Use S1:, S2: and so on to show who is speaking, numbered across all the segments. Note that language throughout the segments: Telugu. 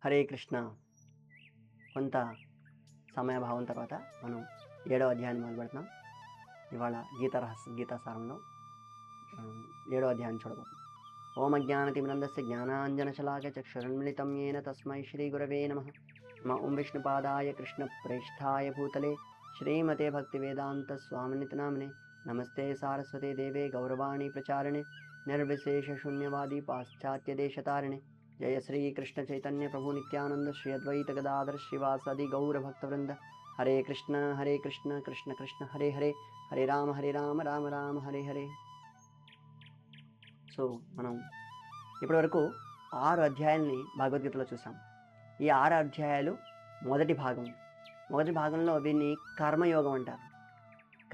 S1: హరే కృష్ణ. కొంత సమయభావం తర్వాత మనం 7వ అధ్యాయాన్ని మొదలుపెడుతున్నాం. ఇవాళ గీతాసారంలో 7వ అధ్యాయాన్ని చూడబోతున్నాం. ఓం అజ్ఞానతిమిరంధస్య జ్ఞానాంజనశలాకయ చక్షురున్మిళితం యేన తస్మై శ్రీగురవే నమః. ఓం విష్ణుపాదాయ కృష్ణప్రేష్ఠాయ భూతలే శ్రీమతే భక్తివేదాంతస్వామినితి నామినే. నమస్తే సారస్వతే దేవే గౌరవాణి ప్రచారిణే నిర్విశేషశూన్యవాది పాశ్చాత్యదేశతారిణే. జయ శ్రీ కృష్ణ చైతన్య ప్రభు నిత్యానంద శ్రీ అద్వైత గదాధర శ్రీవాసాది గౌర భక్తవృంద. హరే కృష్ణ కృష్ణ కృష్ణ హరే హరే, హరే రామ రామ రామ హరే హరే. సో మనం ఇప్పటివరకు 6 అధ్యాయాల్ని భగవద్గీతలో చూసాం. ఈ 6 అధ్యాయాలు మొదటి భాగంలో దీన్ని కర్మయోగం అంటారు.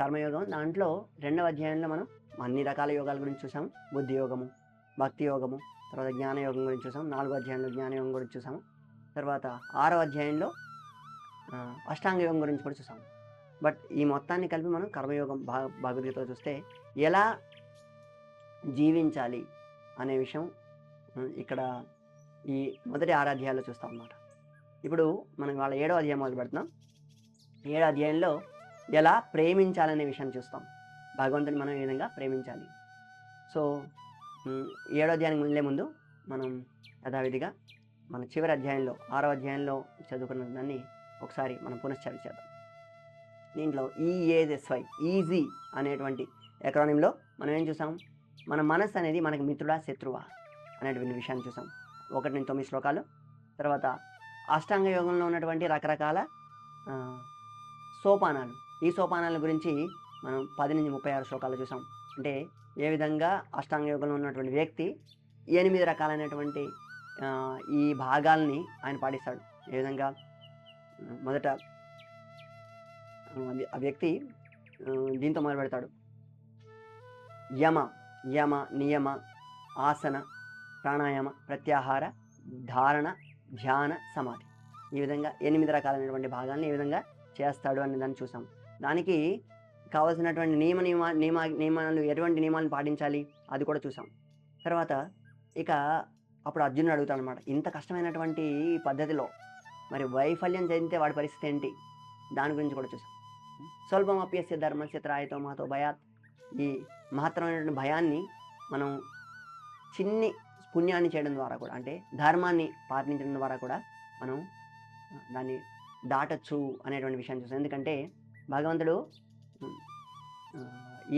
S1: కర్మయోగం దాంట్లో 2వ అధ్యాయంలో మనం అన్ని రకాల యోగాల గురించి చూసాం. బుద్ధి యోగము, భక్తి యోగము, తర్వాత జ్ఞానయోగం గురించి చూసాం. 4వ అధ్యాయంలో జ్ఞానయోగం గురించి చూసాము. తర్వాత 6వ అధ్యాయంలో అష్టాంగ యోగం గురించి కూడా చూసాము. బట్ ఈ మొత్తాన్ని కలిపి మనం కర్మయోగం భగవద్గీతలో చూస్తే ఎలా జీవించాలి అనే విషయం ఇక్కడ ఈ మొదటి 6 అధ్యాయాల్లో చూస్తాం అన్నమాట. ఇప్పుడు మనం వాళ్ళ 7వ అధ్యాయం మొదలు పెడుతున్నాం. 7వ అధ్యాయంలో ఎలా ప్రేమించాలనే విషయాన్ని చూస్తాం. భగవంతుని మనం ఏ విధంగా ప్రేమించాలి. సో 7వ అధ్యాయానికి వెళ్ళే ముందు మనం యథావిధిగా మన చివరి అధ్యాయంలో 6వ అధ్యాయంలో చదువుకున్న దాన్ని ఒకసారి మనం పునశ్చరించేద్దాం. దీంట్లో EASY ఈజీ అనేటువంటి ఎక్రానింలో మనం ఏం చూసాం? మన మనస్సు అనేది మనకి మిత్రుడా శత్రువా అనేటువంటి విషయాన్ని చూసాం. 1 నుంచి 9 శ్లోకాలు. తర్వాత అష్టాంగ యోగంలో ఉన్నటువంటి రకరకాల సోపానాలు, ఈ సోపానాల గురించి మనం 10 నుంచి 36 శ్లోకాలు చూసాం. అంటే ఏ విధంగా అష్టాంగ యోగంలో ఉన్నటువంటి వ్యక్తి 8 రకాలైనటువంటి ఈ భాగాల్ని ఆయన పాటిస్తాడు. ఏ విధంగా మొదట ఆ వ్యక్తి దీంతో మొదలు పెడతాడు. యమ నియమ ఆసన ప్రాణాయామ ప్రత్యాహార ధారణ ధ్యాన సమాధి, ఈ విధంగా 8 రకాలైనటువంటి భాగాలను ఏ విధంగా చేస్తాడు అనే దాన్ని చూసాం. దానికి కావాల్సినటువంటి నియమాలు, ఎటువంటి నియమాలను పాటించాలి అది కూడా చూసాం. తర్వాత ఇక అప్పుడు అర్జునుడు అడుగుతాడు అనమాట, ఇంత కష్టమైనటువంటి పద్ధతిలో మరి వైఫల్యం చెందితే వాడి పరిస్థితి ఏంటి, దాని గురించి కూడా చూసాం. స్వల్పం అప్యస్య ధర్మస్య త్రాయతో మహతో భయాత్, ఈ మహత్తరమైనటువంటి భయాన్ని మనం చిన్ని పుణ్యాన్ని చేయడం ద్వారా కూడా, అంటే ధర్మాన్ని పాటించడం ద్వారా కూడా మనం దాన్ని దాటచ్చు అనేటువంటి విషయాన్ని చూసాం. ఎందుకంటే భగవంతుడు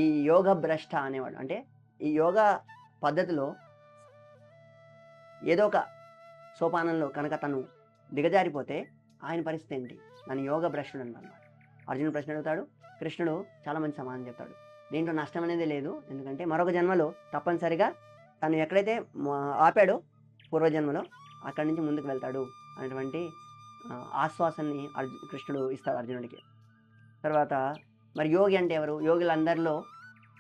S1: ఈ యోగ భ్రష్ట అనేవాడు. అంటే ఈ యోగ పద్ధతిలో ఏదో ఒక సోపానంలో కనుక తను దిగజారిపోతే ఆయన పరిస్థితి ఏంటి, దాని యోగ భ్రష్టుడు అన్నమాట. అర్జునుడు ప్రశ్న అడుగుతాడు, కృష్ణుడు చాలా మంచి సమాధానం చెప్తాడు. దీంట్లో నష్టం అనేది లేదు, ఎందుకంటే మరొక జన్మలో తప్పనిసరిగా తను ఎక్కడైతే ఆపాడో పూర్వజన్మలో అక్కడి నుంచి ముందుకు వెళ్తాడు అనేటువంటి ఆశ్వాసాన్ని కృష్ణుడు ఇస్తాడు అర్జునుడికి. తర్వాత మరి యోగి అంటే ఎవరు? యోగులందరిలో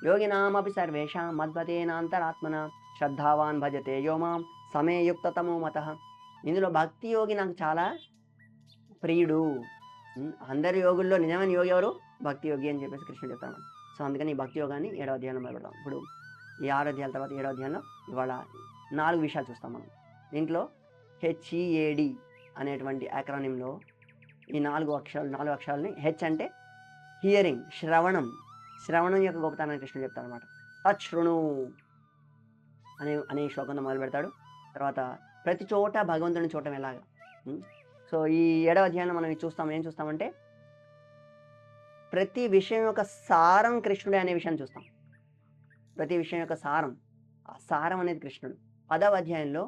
S1: యోగినామపి సర్వేషాం మద్భతేనాంతరాత్మన శ్రద్ధావాన్ భజతే యోమాం సమేయుక్తతమో మతః. ఇందులో భక్తి యోగి నాకు చాలా ప్రియుడు. అందరి యోగుల్లో నిజమైన యోగి ఎవరు? భక్తి యోగి అని చెప్పేసి కృష్ణుడు చెప్తాను. సో అందుకని ఈ భక్తి యోగాన్ని 7వ అధ్యాయంలో మొదలుపెడదాం. ఇప్పుడు ఈ 6 అధ్యాయాల తర్వాత 7వ అధ్యాయంలో ఇవాళ 4 విషయాలు చూస్తాం మనం. దీంట్లో HEAD అనేటువంటి యాక్రానింలో ఈ 4 అక్షరాలని, హెచ్ అంటే హియరింగ్, శ్రవణం యొక్క గొప్పతనాన్ని కృష్ణుడు చెప్తాడు అనమాట. తచ్ఛృణు అనే శ్లోకంతో మొదలు పెడతాడు. తర్వాత ప్రతి చోట భగవంతుని చూడటం ఎలాగా. సో ఈ 7వ అధ్యాయంలో మనం ఏం చూస్తామంటే ప్రతి విషయం యొక్క సారం కృష్ణుడే అనే విషయాన్ని చూస్తాం. ప్రతి విషయం యొక్క ఆ సారం అనేది కృష్ణుడు. 10వ అధ్యాయంలో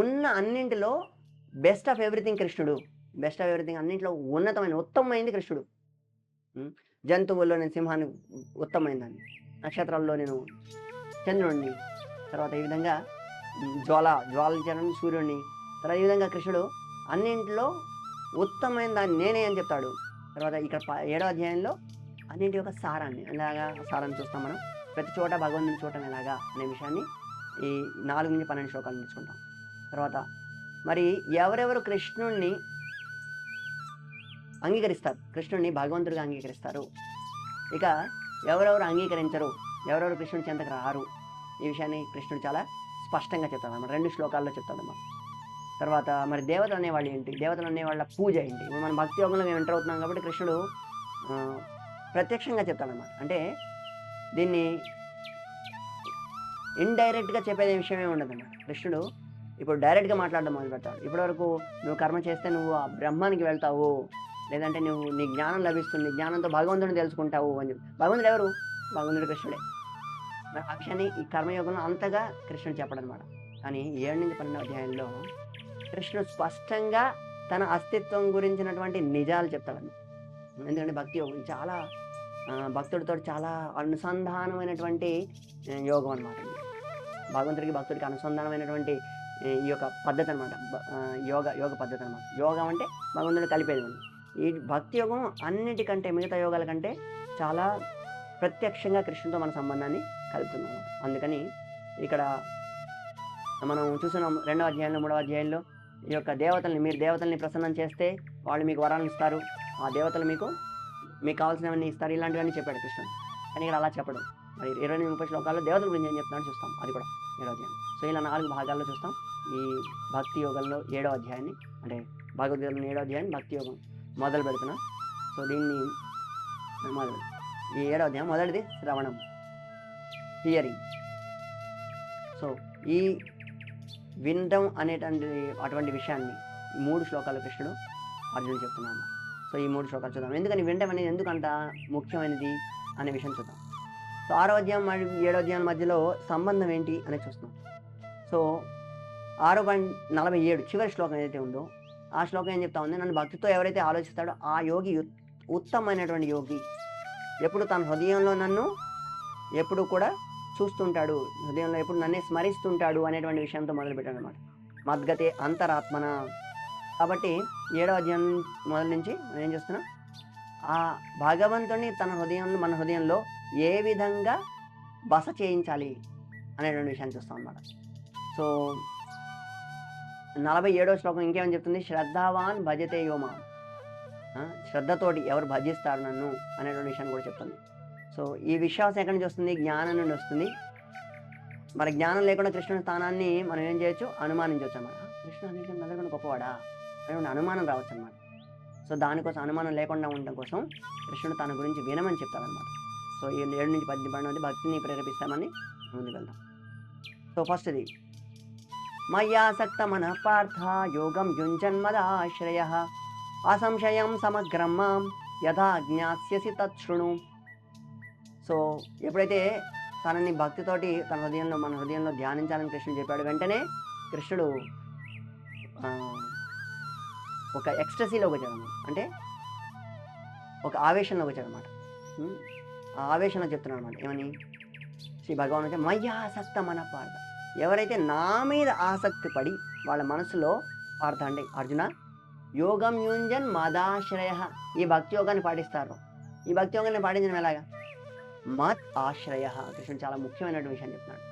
S1: ఉన్న అన్నింటిలో బెస్ట్ ఆఫ్ ఎవ్రీథింగ్ కృష్ణుడు. బెస్ట్ ఆఫ్ ఎవ్రీథింగ్, అన్నింటిలో ఉత్తమమైంది కృష్ణుడు. జంతువుల్లో నేను సింహాన్ని ఉత్తమమైందాన్ని, నక్షత్రాల్లో నేను చంద్రుడిని, తర్వాత ఈ విధంగా జ్వాలించడానికి సూర్యుడిని, తర్వాత ఈ విధంగా కృష్ణుడు అన్నింటిలో ఉత్తమమైన దాన్ని నేనే అని చెప్తాడు. తర్వాత ఇక్కడ 7వ అధ్యాయంలో అన్నింటి యొక్క సారాన్ని చూస్తాం మనం. ప్రతి చోట భగవంతుని చూడటం ఎలాగా అనే విషయాన్ని ఈ 4 నుంచి 12 శ్లోకాలు నేర్చుకుంటాం. తర్వాత మరి ఎవరెవరు కృష్ణుణ్ణి అంగీకరిస్తారు, కృష్ణుడిని భగవంతుడిగా అంగీకరిస్తారు, ఇక ఎవరెవరు అంగీకరించరు, ఎవరెవరు కృష్ణుడి చెంతకు రారు, ఈ విషయాన్ని కృష్ణుడు చాలా స్పష్టంగా చెప్తాడు అన్నమాట. 2 శ్లోకాల్లో చెప్తాడు అన్నమాట. తర్వాత మరి దేవతలు అనేవాళ్ళు ఏంటి? దేవతలు అనేవాళ్ళ పూజ ఏంటి? ఇప్పుడు మనం భక్తి యోగంలో మేము ఎంటర్ అవుతున్నాం కాబట్టి కృష్ణుడు ప్రత్యక్షంగా చెప్తాడనమాట. అంటే దీన్ని ఇండైరెక్ట్‌గా చెప్పే విషయమే ఉండదన్నమాట. కృష్ణుడు ఇప్పుడు డైరెక్ట్‌గా మాట్లాడడం మొదలుపెడతాడు. ఇప్పటివరకు నువ్వు కర్మ చేస్తే నువ్వు ఆ బ్రహ్మానికి వెళ్తావు. లేదంటే నువ్వు నీ జ్ఞానం లభిస్తుంది. జ్ఞానంతో భగవంతుడిని తెలుసుకుంటావు అని చెప్పి. భగవంతుడు ఎవరు? భగవంతుడు కృష్ణుడే. మరి ఆ విషయాన్ని ఈ కర్మయోగంలో అంతగా కృష్ణుడు చెప్పడనమాట. కానీ 7-12 అధ్యాయంలో కృష్ణుడు స్పష్టంగా తన అస్తిత్వం గురించినటువంటి నిజాలు చెప్తాడన్నమాట. ఎందుకంటే భక్తి యోగం చాలా భక్తుడితో చాలా అనుసంధానమైనటువంటి యోగం అనమాట ఇది. భగవంతుడికి భక్తుడికి అనుసంధానమైనటువంటి ఈ యొక్క పద్ధతి అనమాట. యోగ పద్ధతి అనమాట. యోగం అంటే భగవంతుడు కలిపేది మనం. ఈ భక్తి యోగం అన్నిటికంటే మిగతా యోగాల కంటే చాలా ప్రత్యక్షంగా కృష్ణుడితో మన సంబంధాన్ని కలుపుతుందన్నమాట. అందుకని ఇక్కడ మనం చూస్తున్నాం 2వ అధ్యాయంలో 3వ అధ్యాయంలో ఈ యొక్క మీరు దేవతల్ని ప్రసన్నం చేస్తే వాళ్ళు మీకు వరాలను ఇస్తారు. ఆ దేవతలు మీకు కావాల్సినవన్నీ ఇస్తారు. ఇలాంటివన్నీ చెప్పాడు కృష్ణుడు. కానీ ఇక్కడ అలా చెప్పడం. మరి 20-30 శ్లోకాల్లో దేవతల గురించి ఏం చెప్తున్నాడో చూస్తాం. అది కూడా 7వ అధ్యాయం. సో ఇలా 4 భాగాల్లో చూస్తాం ఈ భక్తి యోగంలో 7వ అధ్యాయాన్ని. అంటే భగవద్గీతలో 7వ అధ్యాయాన్ని భక్తి యోగం మొదలు పెడుతున్నాం. సో దీన్ని ఈ 7వ అధ్యాయం మొదటిది శ్రవణం, హియరింగ్. సో ఈ వినడం అటువంటి విషయాన్ని 3 శ్లోకాలు కృష్ణుడు అర్జునుడు చెప్తున్నాడు. సో ఈ 3 శ్లోకాలు చూద్దాం. ఎందుకని వినడం అనేది ఎందుకంత ముఖ్యమైనది అనే విషయం చూద్దాం. సో 6వ అధ్యాయం మరియు 7వ అధ్యాయం మధ్యలో సంబంధం ఏంటి అనేది చూస్తున్నాం. సో 6:47 చివరి శ్లోకం ఏదైతే ఉందో ఆ శ్లోకం ఏం చెప్తా ఉంది? నన్ను భక్తితో ఎవరైతే ఆలోచిస్తాడో ఆ యోగి ఉత్తమమైనటువంటి యోగి. ఎప్పుడు తన హృదయంలో నన్ను ఎప్పుడు కూడా చూస్తుంటాడు, హృదయంలో ఎప్పుడు నన్నే స్మరిస్తుంటాడు అనేటువంటి విషయంతో మొదలుపెట్టాడు అనమాట. మద్గతే అంతరాత్మన. కాబట్టి 7వ అధ్యాయం మొదలు నుంచి మనం ఏం చేస్తున్నాం? ఆ భగవంతుని మన హృదయంలో ఏ విధంగా బస చేయించాలి అనేటువంటి విషయాన్ని చూస్తాం అన్నమాట. సో 47వ శ్లోకం ఇంకేమని చెప్తుంది? శ్రద్ధావాన్ భజతే యోమా. శ్రద్ధతోటి ఎవరు భజిస్తారు నన్ను అనేటువంటి విషయాన్ని కూడా చెప్తుంది. సో ఈ విశ్వాసం ఎక్కడి నుంచి వస్తుంది? జ్ఞానం నుండి వస్తుంది. మరి జ్ఞానం లేకుండా కృష్ణుని స్థానాన్ని మనం ఏం చేయొచ్చు? అనుమానించవచ్చు అన్నమాట. కృష్ణుడు అన్నింటికన్నా అందరికన్నా గొప్పవాడా అనేటువంటి అనుమానం రావచ్చు అన్నమాట. సో దానికోసం అనుమానం లేకుండా ఉండడం కోసం కృష్ణుడు తన గురించి వినమని చెప్తాడనమాట. సో ఈ 7-12 భక్తిని ప్రేరేపిస్తామని ముందుకు వెళ్తాం. సో ఫస్ట్ది మయ్యాసక్త మన పార్థ యోగం యుంజన్మదాశ్రయ అసంశయం సమగ్రం మాం యథా జ్ఞాస్యసి తచ్ఛృణు. సో ఎప్పుడైతే తనని భక్తితోటి మన హృదయంలో ధ్యానించాలని కృష్ణుడు చెప్పాడు, వెంటనే కృష్ణుడు ఒక ఎక్స్టసీలోకి వచ్చాడు. అంటే ఒక ఆవేశంలోకి వచ్చాడు అనమాట. ఆ ఆవేశంలో చెప్తున్నాడు అనమాట. ఏమని? శ్రీ భగవాన్ అంటే మయ్యాసక్త మన పార్థ. ఎవరైతే నా మీద ఆసక్తి పడి వాళ్ళ మనసులో పార్థ అంటే అర్జున యోగం యుంజన్ మదాశ్రయ, ఈ భక్తి యోగాన్ని పాటిస్తారు. ఈ భక్తి యోగాన్ని పాటించడం ఎలాగా? మత్ ఆశ్రయ. కృష్ణుడు చాలా ముఖ్యమైనటువంటి విషయం చెప్తున్నాడు.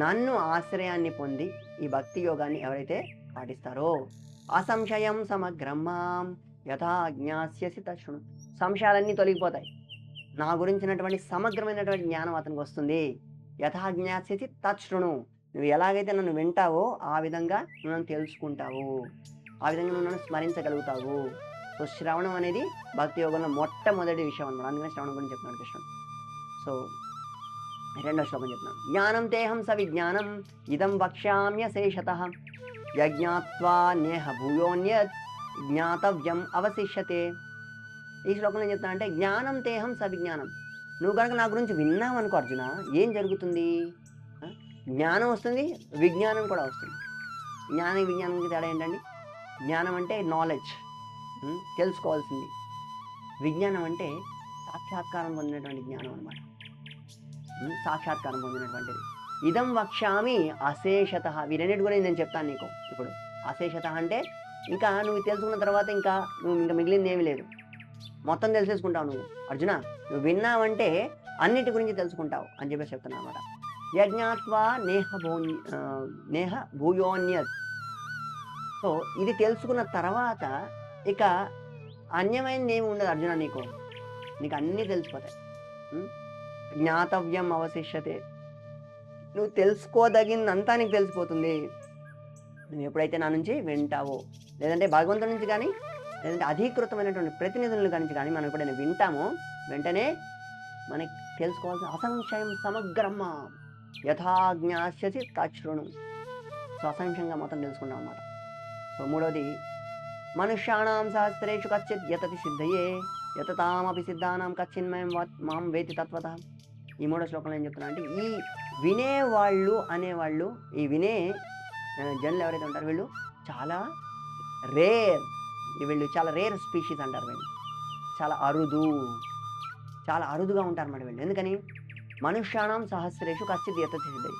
S1: నన్ను ఆశ్రయాన్ని పొంది ఈ భక్తి యోగాన్ని ఎవరైతే పాటిస్తారో అసంశయం సమగ్రమాం యథా జ్ఞాస్యసి తచ్ఛృణు. సంశయాలన్నీ తొలగిపోతాయి. నా గురించినటువంటి సమగ్రమైనటువంటి జ్ఞానం అతనికి వస్తుంది. యథా జ్ఞాస్యసి తచ్ఛృణు. నువ్వు ఎలాగైతే నన్ను వింటావో ఆ విధంగా నువ్వు నన్ను తెలుసుకుంటావు, ఆ విధంగా నువ్వు నన్ను స్మరించగలుగుతావు. సో శ్రవణం అనేది భక్తి యోగంలో మొట్టమొదటి విషయం అనమాట. అందుకని శ్రవణం గురించి చెప్తున్నాడు కృష్ణుడు. సో 2వ శ్లోకం చెప్తున్నాను. జ్ఞానం తేహం సవిజ్ఞానం ఇదం వక్ష్యామ్యశేషతః యజ్ఞాత్వా నేహ భూయోన్యత్ జ్ఞాతవ్యం అవశిష్యతే. ఈ శ్లోకంలో ఏం చెప్తున్నా అంటే జ్ఞానం తేహం సవిజ్ఞానం. నువ్వు కనుక నా గురించి విన్నావు అనుకో అర్జున, ఏం జరుగుతుంది? జ్ఞానం వస్తుంది, విజ్ఞానం కూడా వస్తుంది. జ్ఞానం విజ్ఞానానికి తేడా ఏంటండి? జ్ఞానం అంటే నాలెడ్జ్, తెలుసుకోవాల్సింది. విజ్ఞానం అంటే సాక్షాత్కారం పొందినటువంటి జ్ఞానం అనమాట. సాక్షాత్కారం పొందినటువంటిది. ఇదం వక్ష్యామి అశేషత. వీరన్నిటి గురించి నేను చెప్తాను నీకు ఇప్పుడు. అశేషత అంటే ఇంకా నువ్వు తెలుసుకున్న తర్వాత ఇంకా మిగిలింది ఏమీ లేదు, మొత్తం తెలిసేసుకుంటావు నువ్వు. అర్జున నువ్వు విన్నావంటే అన్నిటి గురించి తెలుసుకుంటావు అని చెప్పేసి చెప్తున్నా అనమాట. యజ్ఞాత్వా నేహ భూయోన్యత్. సో ఇది తెలుసుకున్న తర్వాత ఇక అన్యమైనది ఏమి ఉండదు అర్జున. నీకు అన్నీ తెలిసిపోతాయి. జ్ఞాతవ్యం అవశిష్యతే. నువ్వు తెలుసుకోదగినంతా నీకు తెలిసిపోతుంది. నువ్వు ఎప్పుడైతే నా నుంచి వింటావో, లేదంటే భగవంతుడి నుంచి కానీ, లేదంటే అధీకృతమైనటువంటి ప్రతినిధుల నుంచి కానీ మనం ఎప్పుడైనా వింటామో వెంటనే మనకి తెలుసుకోవాల్సిన అసంశయం సమగ్రమ్మ యథాజ్ఞాస్యసి తచ్ఛృణు. సో అసంశయంగా మొత్తం తెలుసుకుంటాం అన్నమాట. సో మూడవది, మనుష్యాణం సహస్రేషు కచ్చిత్ యతతి సిద్ధయే యతతామపి సిద్ధానాం కచ్చిన్మయం మాం వేతి తత్వత. ఈ మూడో శ్లోకంలో ఏం చెప్తున్నా అంటే, ఈ వినేవాళ్ళు అనేవాళ్ళు, ఈ వినే జనులు ఎవరైతే ఉంటారో వీళ్ళు చాలా రేర్, వీళ్ళు చాలా రేర్ స్పీషీస్ అంటారు. వీళ్ళు చాలా అరుదు, చాలా అరుదుగా ఉంటారు అన్నమాట వీళ్ళు. ఎందుకని? మనుష్యాణం సహస్రేషు కచ్చిత్ యతతి సిద్ధయే.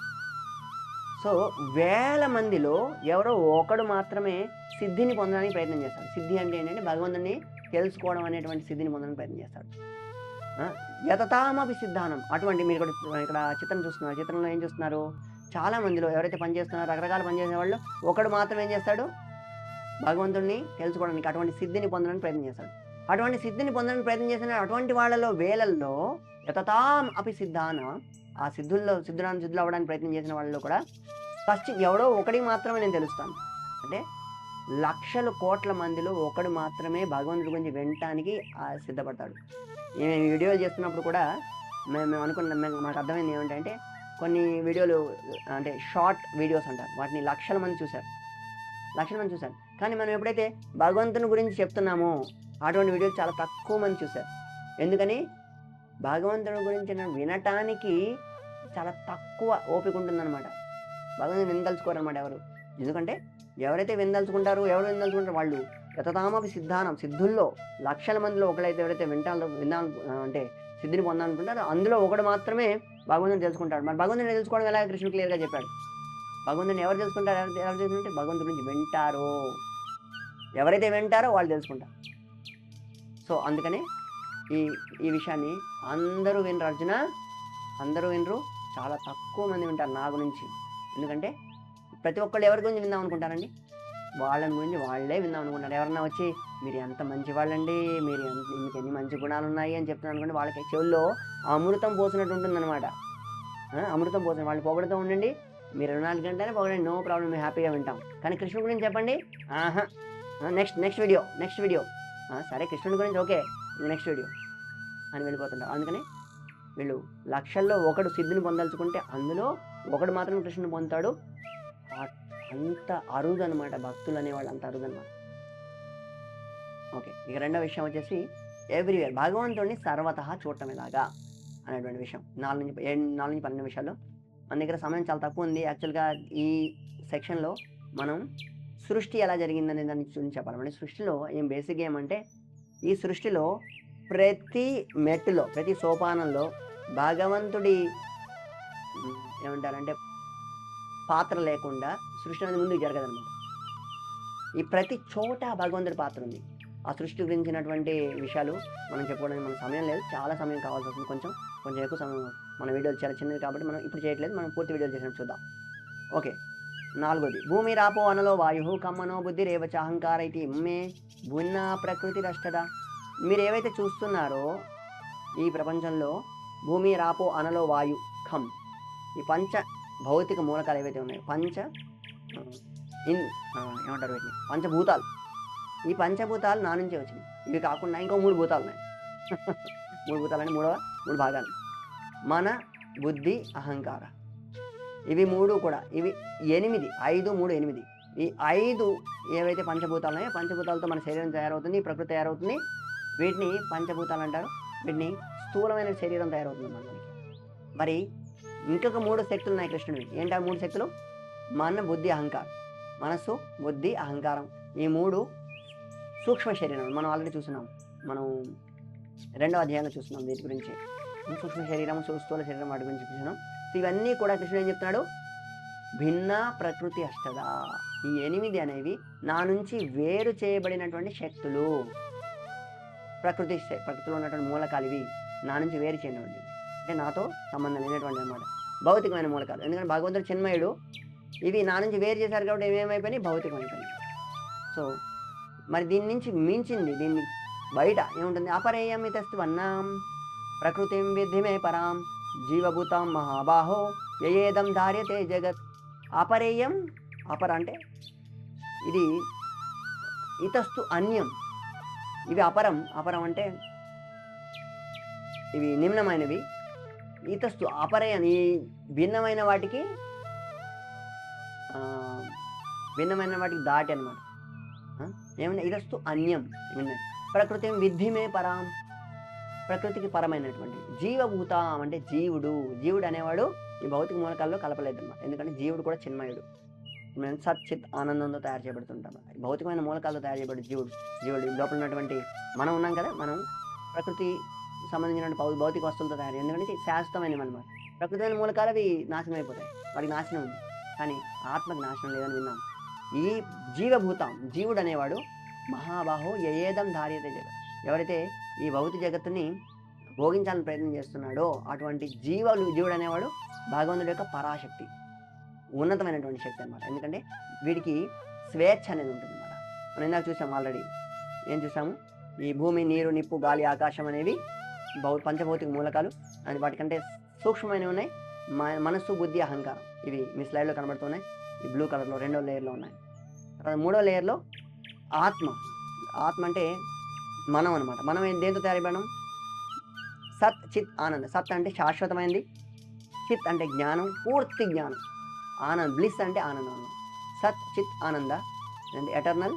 S1: సో వేల మందిలో ఎవరో ఒకడు మాత్రమే సిద్ధిని పొందడానికి ప్రయత్నం చేస్తాడు. సిద్ధి అంటే ఏంటంటే భగవంతుని తెలుసుకోవడం అనేటువంటి సిద్ధిని పొందడానికి ప్రయత్నం చేస్తాడు. యతతామపి సిద్ధానం. అటువంటి మీరు ఇక్కడ చిత్రం చూస్తున్నారు. చిత్రంలో ఏం చూస్తున్నారు? చాలా మందిలో ఎవరైతే పనిచేస్తున్నారో, రకరకాల పనిచేసే వాళ్ళు ఒకడు మాత్రం ఏం చేస్తాడు? భగవంతుడిని తెలుసుకోవడానికి, అటువంటి సిద్ధిని పొందడానికి ప్రయత్నం చేస్తాడు. అటువంటి సిద్ధిని పొందడానికి ప్రయత్నం చేసిన అటువంటి వాళ్ళలో వేలల్లో యతతాం అపి సిద్ధాన, ఆ సిద్ధులు అవ్వడానికి ప్రయత్నం చేసిన వాళ్ళలో కూడా ఎవడో ఒకడికి మాత్రమే నేను తెలుస్తాను. అంటే లక్షల కోట్ల మందిలో ఒకడు మాత్రమే భగవంతుడి గురించి వినటానికి సిద్ధపడతాడు. నేను వీడియోలు చేస్తున్నప్పుడు కూడా మేము మాకు అర్థమైంది ఏమిటంటే, కొన్ని వీడియోలు అంటే షార్ట్ వీడియోస్ అంటారు, వాటిని లక్షల మంది చూశారు. కానీ మనం ఎప్పుడైతే భగవంతుని గురించి చెప్తున్నామో అటువంటి వీడియోలు చాలా తక్కువ మంది చూశారు. ఎందుకని? భగవంతుడి గురించి వినటానికి చాలా తక్కువ ఓపిక ఉంటుందన్నమాట. భగవంతుని వినదలుచుకోరు అనమాట ఎవరు. ఎందుకంటే ఎవరు వినదలుచుకుంటారు వాళ్ళు యతతామపి సిద్ధానం, సిద్ధుల్లో లక్షల మందిలో ఒకడైతే ఎవరైతే అంటే సిద్ధిని పొందాలనుకుంటారో అందులో ఒకడు మాత్రమే భగవంతుని తెలుసుకుంటాడు. మరి భగవంతుని తెలుసుకోవడం ఎలా? కృష్ణుడు క్లియర్గా చెప్పాడు. భగవంతుని ఎవరు తెలుసుకుంటారు? ఎవరు తెలుసుకుంటే భగవంతుడి గురించి వింటారో, ఎవరైతే వింటారో వాళ్ళు తెలుసుకుంటారు. సో అందుకనే ఈ విషయాన్ని అందరూ వినరు అర్జున, అందరూ వినరు, చాలా తక్కువ మంది వింటారు నా గురించి. ఎందుకంటే ప్రతి ఒక్కళ్ళు ఎవరి గురించి విందాం అనుకుంటారండి? వాళ్ళని గురించి వాళ్ళే విందాం అనుకుంటారు. ఎవరన్నా వచ్చి మీరు ఎంత మంచి వాళ్ళండి, మీకు ఎన్ని మంచి గుణాలు ఉన్నాయి అని చెప్తున్నారు అనుకోండి, వాళ్ళకి చెవుల్లో అమృతం పోసినట్టు ఉంటుందన్నమాట. అమృతం పోసిన వాళ్ళు పొగడుతూ ఉండండి, మీరు 24 గంటలే పొగడండి, నో ప్రాబ్లం, మేము హ్యాపీగా వింటాం. కానీ కృష్ణుడి గురించి చెప్పండి, నెక్స్ట్ వీడియో సరే కృష్ణుడి గురించి ఓకే, నెక్స్ట్ వీడియో అని వెళ్ళిపోతుంటారు. అందుకని వీళ్ళు లక్షల్లో ఒకడు సిద్ధిని పొందలుచుకుంటే అందులో ఒకడు మాత్రం కృష్ణుని పొందుతాడు. అంత అరుదు అనమాట, భక్తులు అనేవాళ్ళు అంత అరుదు అనమాట. ఓకే, ఇక రెండో విషయం వచ్చేసి ఎవ్రీవేర్, భగవంతుడిని సర్వతః చూడటం ఎలాగా అనేటువంటి విషయం. 4 నుంచి 12 విషయాలు. మన దగ్గర సమయం చాలా తక్కువ ఉంది. యాక్చువల్గా ఈ సెక్షన్లో మనం సృష్టి ఎలా జరిగిందనే దాని గురించి చెప్పాలి. సృష్టిలో బేసిక్గా ఏమంటే, ఈ సృష్టిలో ప్రతి మెట్టులో, ప్రతి సోపానంలో భగవంతుడి ఏమంటారంటే పాత్ర లేకుండా సృష్టి అనేది ముందుకు జరగదనమాట. ఈ ప్రతి చోట భగవంతుడి పాత్ర ఉంది. ఆ సృష్టి గురించినటువంటి విషయాలు మనం చెప్పుకోవడానికి మన సమయం లేదు, చాలా సమయం కావాల్సి వస్తుంది. కొంచెం ఎక్కువ సమయం. మన వీడియోలు చాలా చిన్నవి కాబట్టి మనం ఇప్పుడు చేయట్లేదు, మనం పూర్తి వీడియోలు చేసినట్టు చూద్దాం. ఓకే, 4వది, భూమి రాపో అనలో వాయు కమ్మనో బుద్ధి రేవచ అహంకార ఇది ఇమ్మే భున్న ప్రకృతి రష్టద. మీరు ఏవైతే చూస్తున్నారో ఈ ప్రపంచంలో భూమి రాపో అనలో వాయు ఖమ్, ఈ పంచ భౌతిక మూలకాలు ఏవైతే ఉన్నాయో, ఏమంటారు వీటిని, పంచభూతాలు. ఈ పంచభూతాలు నా నుంచే వచ్చినాయి. ఇవి కాకుండా ఇంకో 3 భూతాలు ఉన్నాయి. 3 భూతాలని 3 భాగాలు, మన బుద్ధి అహంకార. ఇవి 3 కూడా, ఇవి 8, 5, 3, 8. ఈ 5 ఏవైతే పంచభూతాలు ఉన్నాయో, పంచభూతాలతో మన శరీరం తయారవుతుంది, ప్రకృతి తయారవుతుంది. వీటిని పంచభూతాలు అంటారు. వీటిని స్థూలమైన శరీరం తయారవుతుంది మనకి. మరి ఇంకొక 3 శక్తులు ఉన్నాయి కృష్ణుడివి. ఏంటి ఆ 3 శక్తులు? మన బుద్ధి అహంకారం. మనస్సు, బుద్ధి, అహంకారం. ఈ 3 సూక్ష్మ శరీరం. మనం ఆల్రెడీ చూస్తున్నాం, మనం 2వ అధ్యాయంలో చూస్తున్నాం వీటి గురించి. సూక్ష్మ శరీరం, స్థూల శరీరం, వాటి గురించి చూస్తున్నాం. ఇవన్నీ కూడా కృష్ణుడు ఏం చెప్తున్నాడు? భిన్న ప్రకృతి అష్టద. ఈ 8 అనేవి నా నుంచి వేరు చేయబడినటువంటి శక్తులు. ప్రకృతిలో ఉన్నటువంటి మూలకాలు ఇవి నా నుంచి వేరు చేయబడినవి, అంటే నాతో సంబంధం లేనటువంటి అన్నమాట, భౌతికమైన మూలకాలు. ఎందుకంటే భగవంతుడు చిన్మయుడు, ఇవి నా నుంచి వేరు చేశారు కాబట్టి ఏమేమైపోయినాయి? భౌతికమైపోయినాయి. సో మరి దీని నుంచి మించింది, దీన్ని బయట ఏముంటుంది? అపరేయం ఇతస్తు వన్నాం ప్రకృతిం విద్ధిమే పరాం జీవభూతం మహాబాహో యయేదం ధార్యతే జగత్. అపరేయం, అపర అంటే ఇది ఇతస్తు అన్యం, ఇవి అపరం. అపరం అంటే ఇవి నిమ్నమైనవి. ఇతస్తు అపరే అని భిన్నమైన వాటికి భిన్నమైన వాటికి దాటి అనమాట. ఏమన్నా ఇతస్తు అన్యం విన్నాయి. ప్రకృతి విద్ధిమే పరాం, ప్రకృతికి పరమైనటువంటి జీవభూతం అంటే జీవుడు. జీవుడు అనేవాడు ఈ భౌతిక మూలకాల్లో కలపలేదు అనమాట. ఎందుకంటే జీవుడు కూడా చిన్మయుడు, సత్ చిత్ ఆనందంతో తయారు చేయబడుతుంటాం. భౌతికమైన మూలకాలతో తయారు చేయబడి జీవుడు లోపల ఉన్నటువంటి మనం ఉన్నాం కదా, మనం ప్రకృతి సంబంధించిన భౌతిక వస్తువులతో తయారు, ఎందుకంటే శాశ్వతమైనవి అనమాట. ప్రకృతిమైన మూలకాలు అవి నాశనం అయిపోతాయి, వాటికి నాశనం ఉంది, కానీ ఆత్మకి నాశనం లేదని విన్నాం. ఈ జీవభూతం జీవుడు అనేవాడు మహాబాహో యయేదం ధార్యతే జగత్, ఎవరైతే ఈ భౌతిక జగత్తుని భోగించాలని ప్రయత్నం చేస్తున్నాడో అటువంటి జీవుడు అనేవాడు భగవంతుడి యొక్క పరాశక్తి, ఉన్నతమైనటువంటి శక్తి అనమాట. ఎందుకంటే వీడికి స్వేచ్ఛ అనేది ఉంటుంది అనమాట. మనం ఇందాక చూసాం ఆల్రెడీ. ఏం చూసాము? ఈ భూమి, నీరు, నిప్పు, గాలి, ఆకాశం అనేవి పంచభౌతిక మూలకాలు. అది వాటికంటే సూక్ష్మమైనవి ఉన్నాయి. మనస్సు, బుద్ధి, అహంకారం, ఇవి మీ స్లైడ్లో కనబడుతున్నాయి. ఈ బ్లూ కలర్లో 2వ లేయర్లో ఉన్నాయి. తర్వాత 3వ లేయర్లో ఆత్మ. ఆత్మ అంటే మనం అనమాట. మనం దేంతో తయారైపోయాం? సత్ చిత్ ఆనంద్. సత్ అంటే శాశ్వతమైనది, చిత్ అంటే జ్ఞానం, పూర్తి జ్ఞానం, ఆనంద్ బ్లిస్ అంటే ఆనందం అన్నమాట. సత్ చిత్ ఆనంద అండ్ ఎటర్నల్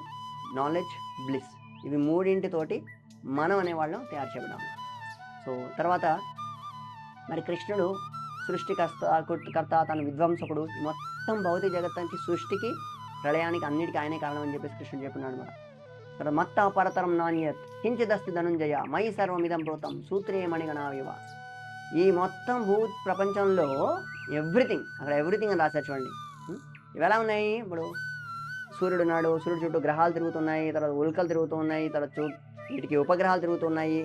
S1: నాలెడ్జ్ బ్లిస్, ఇవి మూడింటితోటి మనం అనేవాళ్ళం తయారు చేయబడ్డాం. సో తర్వాత మరి కృష్ణుడు సృష్టికర్త, తన విధ్వంసకుడు, మొత్తం భౌతిక జగత్తానికి, సృష్టికి, ప్రళయానికి, అన్నిటికీ ఆయనే కారణం అని చెప్పేసి కృష్ణుడు చెప్పినాడు అనమాట. తర్వాత మత్త పరతరం నాణ్యత్ కించిదస్తి ధనుంజయ మయి సర్వమిదం ప్రోతం సూత్రే మణిగణావివ. ఈ మొత్తం ప్రపంచంలో ఎవ్రీథింగ్, అక్కడ ఎవ్రీథింగ్ అని రాశారు చూడండి. ఇవి ఎలా ఉన్నాయి? ఇప్పుడు సూర్యుడు ఉన్నాడు, సూర్యుడు చుట్టూ గ్రహాలు తిరుగుతున్నాయి, తర్వాత ఉల్కలు తిరుగుతూ ఉన్నాయి, తర్వాత వీటికి ఉపగ్రహాలు తిరుగుతున్నాయి,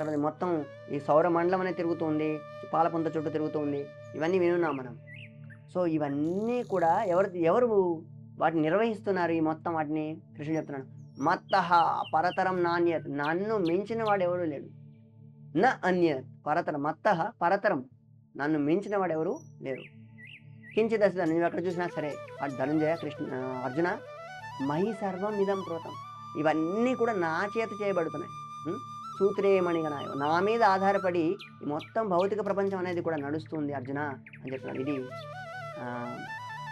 S1: తర్వాత మొత్తం ఈ సౌర మండలం అనేది తిరుగుతుంది, పాలపుంత చుట్టూ తిరుగుతుంది. ఇవన్నీ వినున్నాం మనం. సో ఇవన్నీ కూడా ఎవరు వాటిని నిర్వహిస్తున్నారు? ఈ మొత్తం వాటిని కృష్ణుడు చెప్తున్నాడు. మత్తః పరతరం నాణ్యత్, నన్ను మించిన వాడు ఎవరు లేడు. న అన్యత్ పరతరం, మత్తః పరతరం, నన్ను మించిన వాడు ఎవరు లేరు. కించిదస్తి, నువ్వు ఎక్కడ చూసినా సరే, ధనుంజయ, అర్జున, మహి సర్వం ఇదం ప్రోతం, ఇవన్నీ కూడా నా చేత చేయబడుతున్నాయి. సూత్రేమణిగణాయ, నా మీద ఆధారపడి ఈ మొత్తం భౌతిక ప్రపంచం అనేది కూడా నడుస్తుంది అర్జున అని చెప్తున్నాడు. ఇది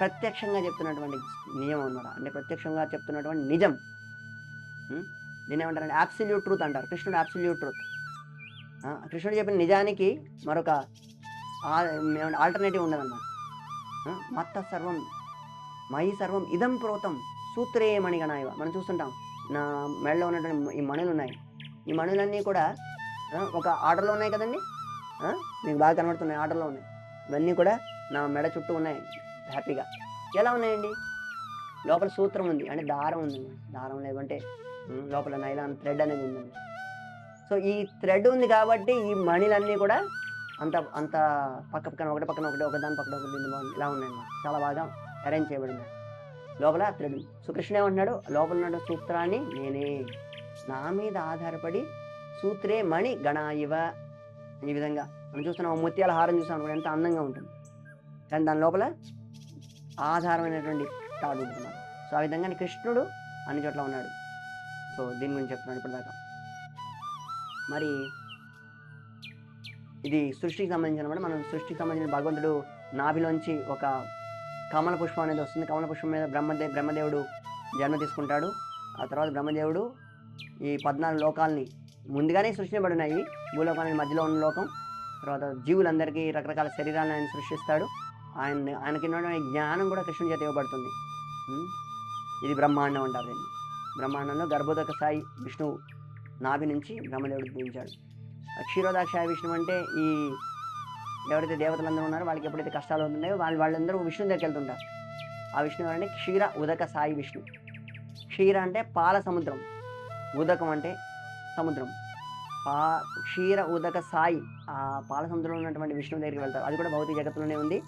S1: ప్రత్యక్షంగా చెప్తున్నటువంటి నియమం అన్నమాట. అంటే ప్రత్యక్షంగా చెప్తున్నటువంటి నిజం. దీన్ని ఏమంటారంటే అబ్సల్యూట్ ట్రూత్ అంటారు. కృష్ణుడు అబ్సల్యూట్ ట్రూత్. కృష్ణుడు చెప్పిన నిజానికి మరొక ఆల్టర్నేటివ్ ఉండదన్నమాట. మత్త సర్వం మయి సర్వం ఇదం ప్రోతం సూత్రే మణిగణాయ. మనం చూస్తుంటాం, నా మెడలో ఉన్నటువంటి ఈ మణులు ఉన్నాయి, ఈ మణులన్నీ కూడా ఒక ఆర్డర్లో ఉన్నాయి కదండి, మీకు బాగా కనబడుతున్నాయి, ఆర్డర్లో ఉన్నాయి. ఇవన్నీ కూడా నా మెడ చుట్టూ ఉన్నాయి హ్యాపీగా. ఎలా ఉన్నాయండి? లోపల సూత్రం ఉంది, అంటే దారం ఉంది, దారం లేదంటే లోపల నైలాన్ థ్రెడ్ అనేది ఉందండి. సో ఈ థ్రెడ్ ఉంది కాబట్టి ఈ మణిలన్నీ కూడా అంత అంత పక్కన ఒకదాని పక్కన ఒకటి ఇలా ఉన్నాయన్నమాట. చాలా బాగా అరేంజ్ చేయబడింది లోపల థ్రెడ్. సో కృష్ణుడు ఏమంటున్నాడు? లోపల ఉన్న సూత్రాన్ని నేనే, నా మీద ఆధారపడి సూత్రే మణి గణాయివ. ఈ విధంగా మనం చూస్తున్నాం, ముత్యాల హారం చూసాం అనుకోండి, ఎంత అందంగా ఉంటుంది, కానీ దాని లోపల ఆధారమైనటువంటి తాడు ఉంటుంది. సో ఆ విధంగా కృష్ణుడు అన్ని చోట్ల ఉన్నాడు. సో దీని గురించి చెప్తున్నాడు ఇప్పటిదాకా. మరి ఇది సృష్టికి సంబంధించిన అనమాట. మనం సృష్టికి సంబంధించిన భగవంతుడు నాభిలోంచి ఒక కమల పుష్పం అనేది వస్తుంది. కమల పుష్పం మీద బ్రహ్మదేవుడు జన్మ తీసుకుంటాడు. ఆ తర్వాత బ్రహ్మదేవుడు ఈ 14 లోకాలని ముందుగానే సృష్టించబడినాయి. భూలోకానికి మధ్యలో ఉన్న లోకం, తర్వాత జీవులందరికీ రకరకాల శరీరాలను ఆయన సృష్టిస్తాడు. ఆయనకి ఉన్నటువంటి జ్ఞానం కూడా కృష్ణుని చేత ఇవ్వబడుతుంది. ఇది బ్రహ్మాండం అంటారు దీన్ని. బ్రహ్మాండంలో గర్భోదక సాయి విష్ణువు నాభి నుంచి బ్రహ్మదేవుడు దించాడు. క్షీరోదాక్షాయ విష్ణువు అంటే ఈ ఎవరైతే దేవతలందరూ ఉన్నారో వాళ్ళకి ఎప్పుడైతే కష్టాలు అవుతున్నాయో వాళ్ళందరూ విష్ణువు దగ్గరికి వెళ్తుంటారు. ఆ విష్ణువు అంటే క్షీర ఉదక సాయి విష్ణు. క్షీర అంటే పాల సముద్రం, ఉదకం అంటే సముద్రం. క్షీర ఉదక సాయి, ఆ పాల సముద్రంలో ఉన్నటువంటి విష్ణువు దగ్గరికి వెళ్తారు. అది కూడా భౌతిక జగత్తులోనే ఉంది.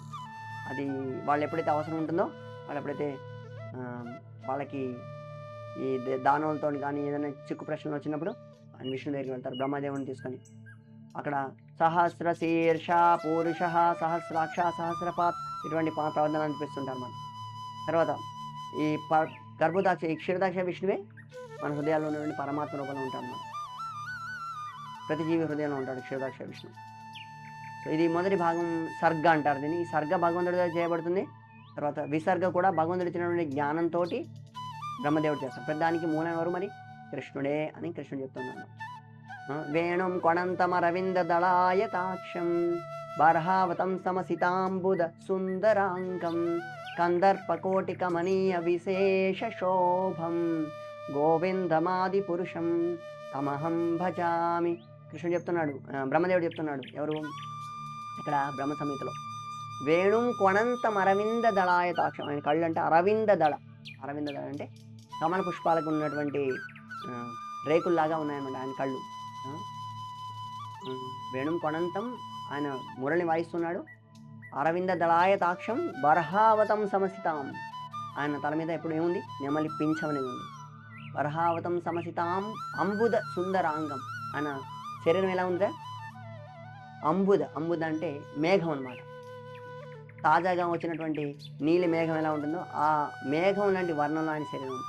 S1: అది వాళ్ళు ఎప్పుడైతే అవసరం ఉంటుందో, వాళ్ళు ఎప్పుడైతే వాళ్ళకి ఈ దానవులతో కానీ ఏదైనా చిక్కు ప్రశ్నలు వచ్చినప్పుడు ఆయన విష్ణు దగ్గరికి వెళ్తారు బ్రహ్మదేవుని తీసుకొని. అక్కడ సహస్ర శీర్ష పూరుష సహస్రాక్ష సహస్రపాత్ ఇటువంటి ప్రవర్తన అనిపిస్తుంటారు మనం. తర్వాత ఈ గర్భోదాక్ష ఈ క్షీరదాక్ష విష్ణువే మన హృదయాల్లో ఉన్నటువంటి పరమాత్మ రూపంలో ఉంటాడు. మనం ప్రతి జీవి హృదయంలో ఉంటాడు క్షీరదాక్ష విష్ణు. సో ఇది మొదటి భాగం సర్గ అంటారు దీన్ని. ఈ సర్గ భగవంతుడిగా చేయబడుతుంది. తర్వాత విసర్గ కూడా భగవంతుడు ఇచ్చినటువంటి జ్ఞానంతో బ్రహ్మదేవుడు చేస్తాడు. ప్రతిదానికి మూలం ఎవరు మరి? కృష్ణుడే అని కృష్ణుడు చెప్తున్నాను. వేణుం కొణంతమరవింద దళాయతాక్షం బర్హావతం సమసితాంబుద సుందరాంగం కందర్పకోటి కమనీయ విశేష శోభం గోవిందమాది పురుషం తమహం భజామి. కృష్ణుడు చెప్తున్నాడు, బ్రహ్మదేవుడు చెప్తున్నాడు. ఎవరు? ఇక్కడ బ్రహ్మ సంహితలో వేణుం కొణంతం అరవింద దళాయతాక్షం. ఆయన కళ్ళు అంటే అరవింద దళ. అరవింద దళ అంటే కమల పుష్పాలకు ఉన్నటువంటి రేకుల్లాగా ఉన్నాయన్నమాట ఆయన కళ్ళు. వేణుం కొణంతం ఆయన మురళిని వాయిస్తున్నాడు. అరవింద దళాయతాక్షం బర్హావతం సమసితాం. ఆయన తల మీద ఎప్పుడు ఏముంది? నెమలి పింఛం అనేది ఉంది. బర్హావతం సమసితాం అంబుద సుందరాంగం. ఆయన శరీరం ఎలా ఉందా? అంబుద. అంబుద అంటే మేఘం అన్నమాట. తాజాగా వచ్చినటువంటి నీలి మేఘం ఎలా ఉంటుందో ఆ మేఘం లాంటి వర్ణంలో ఆయన శరీరం.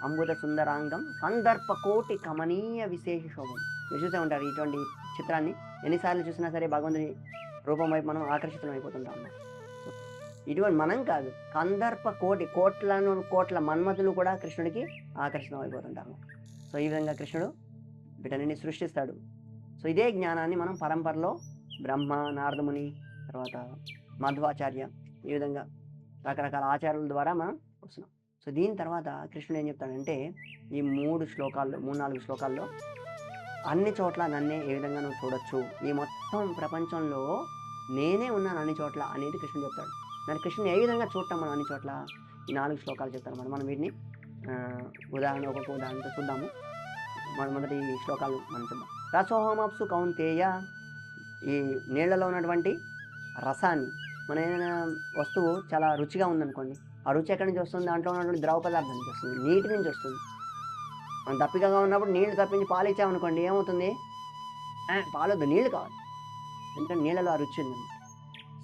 S1: అంబుద సుందరాంగం కందర్ప కోటి కమనీయ విశేష శోభం. మీరు చూసే ఉంటారు ఇటువంటి చిత్రాన్ని. ఎన్నిసార్లు చూసినా సరే భగవంతుని రూపం వైపు మనం ఆకర్షితం అయిపోతుంటాం అన్నమాట. ఇటువంటి మనం కాదు, కందర్ప కోటి కోట్ల మన్మతులు కూడా కృష్ణుడికి ఆకర్షితం అయిపోతుంటాము. సో ఈ విధంగా కృష్ణుడు వీటన్నిటిని సృష్టిస్తాడు. సో ఇదే జ్ఞానాన్ని మనం పరంపరలో బ్రహ్మ, నారదముని, తర్వాత మధ్వాచార్య, ఈ విధంగా రకరకాల ఆచార్యుల ద్వారా మనం వస్తున్నాం. సో దీని తర్వాత కృష్ణుడు ఏం చెప్తాడంటే ఈ 3-4 శ్లోకాల్లో అన్ని చోట్ల నన్నే ఏ విధంగా నువ్వు చూడొచ్చు, ఈ మొత్తం ప్రపంచంలో నేనే ఉన్నాను అన్ని చోట్ల అనేది కృష్ణుడు చెప్తాడు. దాని కృష్ణుని ఏ విధంగా చూడటం మనం అన్ని చోట్ల ఈ 4 శ్లోకాలు చెప్తారు. మనం వీటిని ఒక్కొక్క ఉదాహరణతో చూద్దాము. మొదటి శ్లోకాలు మనం చూద్దాం. రసోహమప్సు కౌంతేయ. ఈ నీళ్లలో ఉన్నటువంటి రసాన్ని, మన ఏదైనా వస్తువు చాలా రుచిగా ఉందనుకోండి, ఆ రుచి ఎక్కడి నుంచి వస్తుంది? దాంట్లో ఉన్నటువంటి ద్రవ పదార్థం నుంచి వస్తుంది, నీటి నుంచి వస్తుంది. మనం దప్పికగా ఉన్నప్పుడు నీళ్లు తప్పించి పాలు ఇచ్చామనుకోండి, ఏమవుతుంది? పాలొద్దు, నీళ్లు కావాలి. ఎందుకంటే నీళ్ళలో ఆ రుచి ఉందన్నమాట.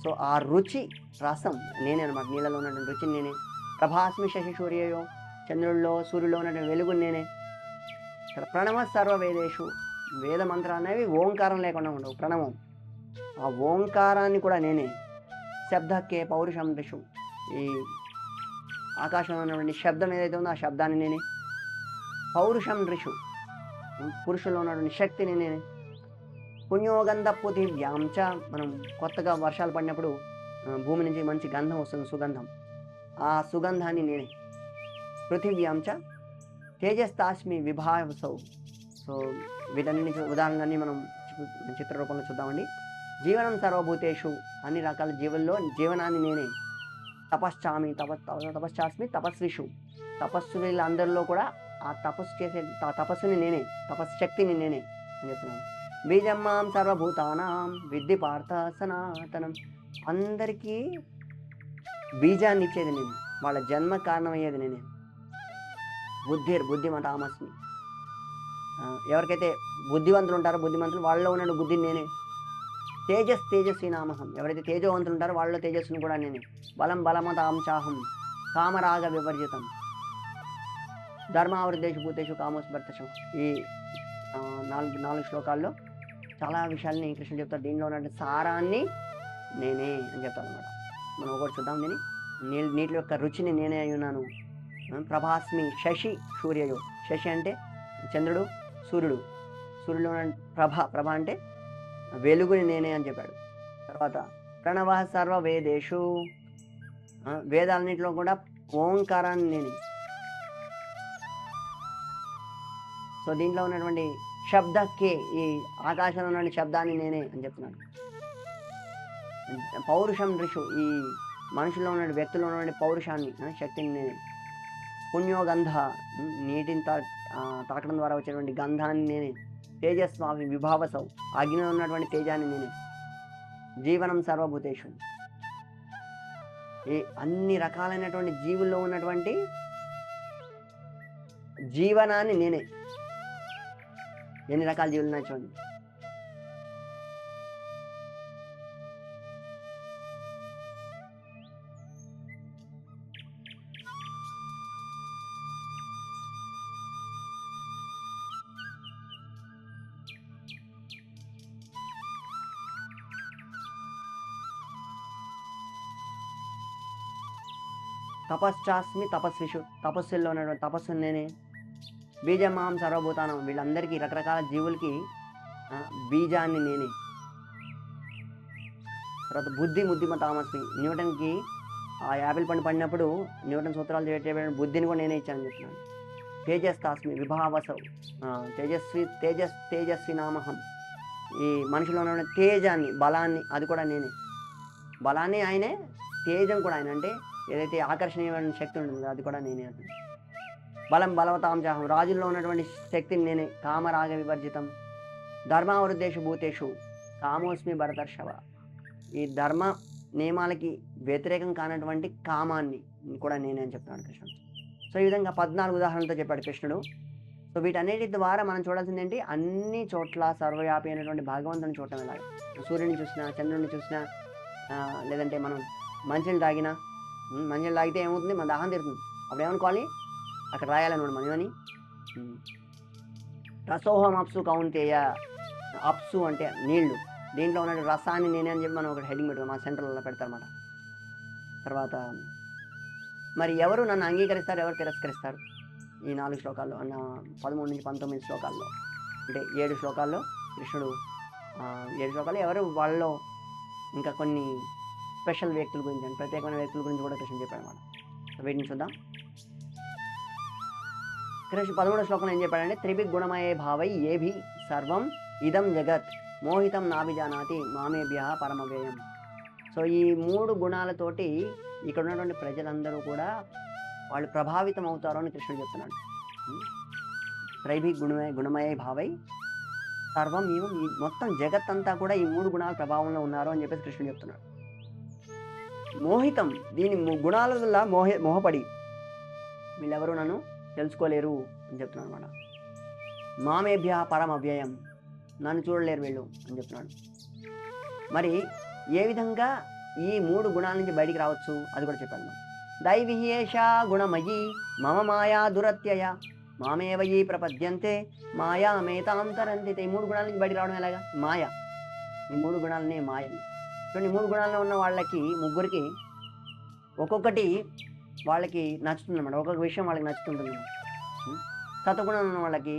S1: సో ఆ రుచి రసం నేనే అనమాట. నీళ్ళలో ఉన్నటువంటి రుచిని నేనే. ప్రభాస్మి శశి సూర్యయో. చంద్రుల్లో సూర్యుల్లో ఉన్నటువంటి వెలుగు నేనే. ప్రణవ సర్వ వేదేషు. వేద మంత్రాలు అనేవి ఓంకారం లేకుండా ఉండవు, ప్రణవం. ఆ ఓంకారాన్ని కూడా నేనే. శబ్దకే పౌరుషం దిశు. ఈ ఆకాశంలో ఉన్నటువంటి శబ్దం ఏదైతే ఉందో ఆ శబ్దాన్ని నేనే. పౌరుషం ఋషు. పురుషుల్లో ఉన్నటువంటి శక్తిని నేనే. పుణ్యోగంధ పృథివ్యాంచ. మనం కొత్తగా వర్షాలు పడినప్పుడు భూమి నుంచి మంచి గంధం వస్తుంది, సుగంధం. ఆ సుగంధాన్ని నేనే. పృథివ్యాంచ తేజస్తాస్మి విభావసౌ. సో వీటన్ని ఉదాహరణలన్నీ మనం చిత్ర రూపంలో చూద్దామండి. జీవనం సర్వభూతేషు. అన్ని రకాల జీవుల్లో జీవనాన్ని నేనే. తపశ్చామి తపశ్చాస్మి తపస్విషు. తపస్సులందరిలో కూడా ఆ తపస్సు చేసే తపస్సుని నేనే, తపశ్శక్తిని నేనే అని చెప్తున్నాను. బీజమ్మాం సర్వభూతానాం విద్ధి పార్థ సనాతనం. అందరికీ బీజాన్ని ఇచ్చేది నేను, వాళ్ళ జన్మ కారణమయ్యేది నేనే. బుద్ధిమతామస్మి. ఎవరికైతే బుద్ధివంతులు ఉంటారో బుద్ధిమంతులు వాళ్ళలో ఉన్న బుద్ధిని నేనే. తేజస్వి నామహం. ఎవరైతే తేజవంతులు ఉంటారో వాళ్ళలో తేజస్సును కూడా నేనే. బలమతాం చాహం కామరాగ వివర్జితం. ధర్మావృద్ధేషు భూతేషు కామోస్మర్తషం. ఈ 4 శ్లోకాల్లో చాలా విషయాల్ని కృష్ణుడు చెప్తాడు. దీనిలో ఉన్న సారాన్ని నేనే అని చెప్తాడు అనమాట. మనం ఒకటి చూద్దాం. దీన్ని నీటి యొక్క రుచిని నేనే అయి ఉన్నాను. ప్రభాస్మి శశి సూర్యయో. శశి అంటే చంద్రుడు, సూర్యుడు. సూర్యుడు ప్రభ అంటే వెలుగుని నేనే అని చెప్పాడు. తర్వాత ప్రణవ సర్వ వేదేషు. వేదాలన్నింటిలో కూడా ఓంకారాన్ని నేనే. సో దీంట్లో ఉన్నటువంటి శబ్దకే, ఈ ఆకాశంలో ఉన్న శబ్దాన్ని నేనే అని చెప్తున్నాడు. పౌరుషం ఋషు. ఈ మనుషుల్లో ఉన్న వ్యక్తుల్లో ఉన్న పౌరుషాన్ని, శక్తిని నేనే. పుణ్యోగంధ. నీటిని తాకడం ద్వారా వచ్చేటువంటి గంధాన్ని నేనే. తేజస్వామి విభావసౌ. అగ్నిలో ఉన్నటువంటి తేజాన్ని నేనే. జీవనం సర్వభూతేషు. ఈ అన్ని రకాలైనటువంటి జీవుల్లో ఉన్నటువంటి జీవనాన్ని నేనే. ఎన్ని రకాల జీవులు ఉన్నాయి చూడండి. తపశ్చాస్మి తపస్విషు, తపస్సుల్లో ఉన్నటువంటి తపస్సు నేనే. బీజమాం సర్వభూతానం, వీళ్ళందరికీ రకరకాల జీవులకి బీజాన్ని నేనే. తర్వాత బుద్ధిమతామస్మి, న్యూటన్కి ఆ యాపిల్ పండు పడినప్పుడు న్యూటన్ సూత్రాలు చేయబడిన బుద్ధిని కూడా నేనే ఇచ్చానని చెప్తున్నాను. తేజస్తాస్మి విభావసౌ, తేజస్వి నామహం, ఈ మనిషిలో ఉన్న తేజాన్ని బలాన్ని అది కూడా నేనే. బలాన్ని ఆయనే, తేజం కూడా ఆయన, అంటే ఏదైతే ఆకర్షణీయమైన శక్తి ఉంటుందో అది కూడా నేనే అంటున్నాను. బలం బలవతాం చాహం, రాజుల్లో ఉన్నటువంటి శక్తిని నేనే. కామరాగ వివర్జితం, ధర్మావృద్ధేషు భూతేషు కామోస్మి భరతర్షవ, ఈ ధర్మ నియమాలకి వ్యతిరేకం కానటువంటి కామాన్ని కూడా నేనే అని చెప్తున్నాడు కృష్ణుడు. సో ఈ విధంగా 14 ఉదాహరణలతో చెప్పాడు కృష్ణుడు. సో వీటన్నిటి ద్వారా మనం చూడాల్సింది ఏంటి, అన్ని చోట్ల సర్వవ్యాపి అయినటువంటి భగవంతుని చూడటం ఎలాగ. సూర్యుని చూసినా, చంద్రుడిని చూసినా, లేదంటే మనం మంచినీళ్ళు తాగినా, మంచినీళ్ళు తాగితే ఏమవుతుంది, మన దాహం తీరుతుంది. అప్పుడు ఏమనుకోవాలి, అక్కడ రాయాలన్నమాట మనం ఏమని, రసోహం అప్సు కౌంతేయ, అప్సు అంటే నీళ్లు, దీంట్లో ఉన్న రసాన్ని నేనే అని చెప్పి మనం ఒకటి హెడ్డింగ్ పెడతాం, మా సెంటర్లో పెడతారన్నమాట. తర్వాత మరి ఎవరు నన్ను అంగీకరిస్తారు, ఎవరు తిరస్కరిస్తారు, ఈ 4 శ్లోకాల్లో, 13 నుంచి 19 శ్లోకాల్లో, అంటే 7 శ్లోకాల్లో కృష్ణుడు 7 శ్లోకాలు ఎవరు వాళ్ళలో ఇంకా కొన్ని స్పెషల్ వ్యక్తుల గురించి, అంటే ప్రత్యేకమైన వ్యక్తుల గురించి కూడా కృష్ణుడు చెప్పాడు అన్నమాట. వీటిని చూద్దాం. కృష్ణ 13వ శ్లోకంలో ఏం చెప్పాడంటే, త్రిభిగ్ గుణమయే భావై ఏభి సర్వం ఇదం జగత్ మోహితం నాభిజానాతి మామేభ్య పరమవ్యయం. సో ఈ 3 గుణాలతోటి ఇక్కడ ఉన్నటువంటి ప్రజలందరూ కూడా వాళ్ళు ప్రభావితం అవుతారు అని కృష్ణుడు చెప్తున్నాడు. త్రైభిగ్ గుణమయే భావై సర్వం ఇవం, ఈ మొత్తం జగత్ అంతా కూడా ఈ 3 గుణాల ప్రభావంలో ఉన్నారు అని చెప్పేసి కృష్ణుడు చెప్తున్నాడు. మోహితం, దీని గుణాల వల్ల మోహపడి వీళ్ళెవరు నన్ను తెలుసుకోలేరు అని చెప్తున్నాడు అన్నమాట. మామేభ్య పరమవ్యయం, నన్ను చూడలేరు వీళ్ళు అని చెప్తున్నాడు. మరి ఏ విధంగా ఈ 3 గుణాల నుంచి బయటికి రావచ్చు అది కూడా చెప్పాడు. దైవిహేష గుణమయీ మమ మాయా దురత్యయ మామేవయీ ప్రపద్యంతే మాయా మేతాంతరంతితే. ఈ 3 గుణాల నుంచి బయటికి రావడం ఎలాగా, మాయ, ఈ 3 గుణాలనే మాయ. చూడండి, 3 గుణాల్లో ఉన్న వాళ్ళకి ముగ్గురికి ఒక్కొక్కటి వాళ్ళకి నచ్చుతుంది అన్నమాట, ఒక్కొక్క విషయం వాళ్ళకి నచ్చుతుంటుంది. సత్వగుణం ఉన్న వాళ్ళకి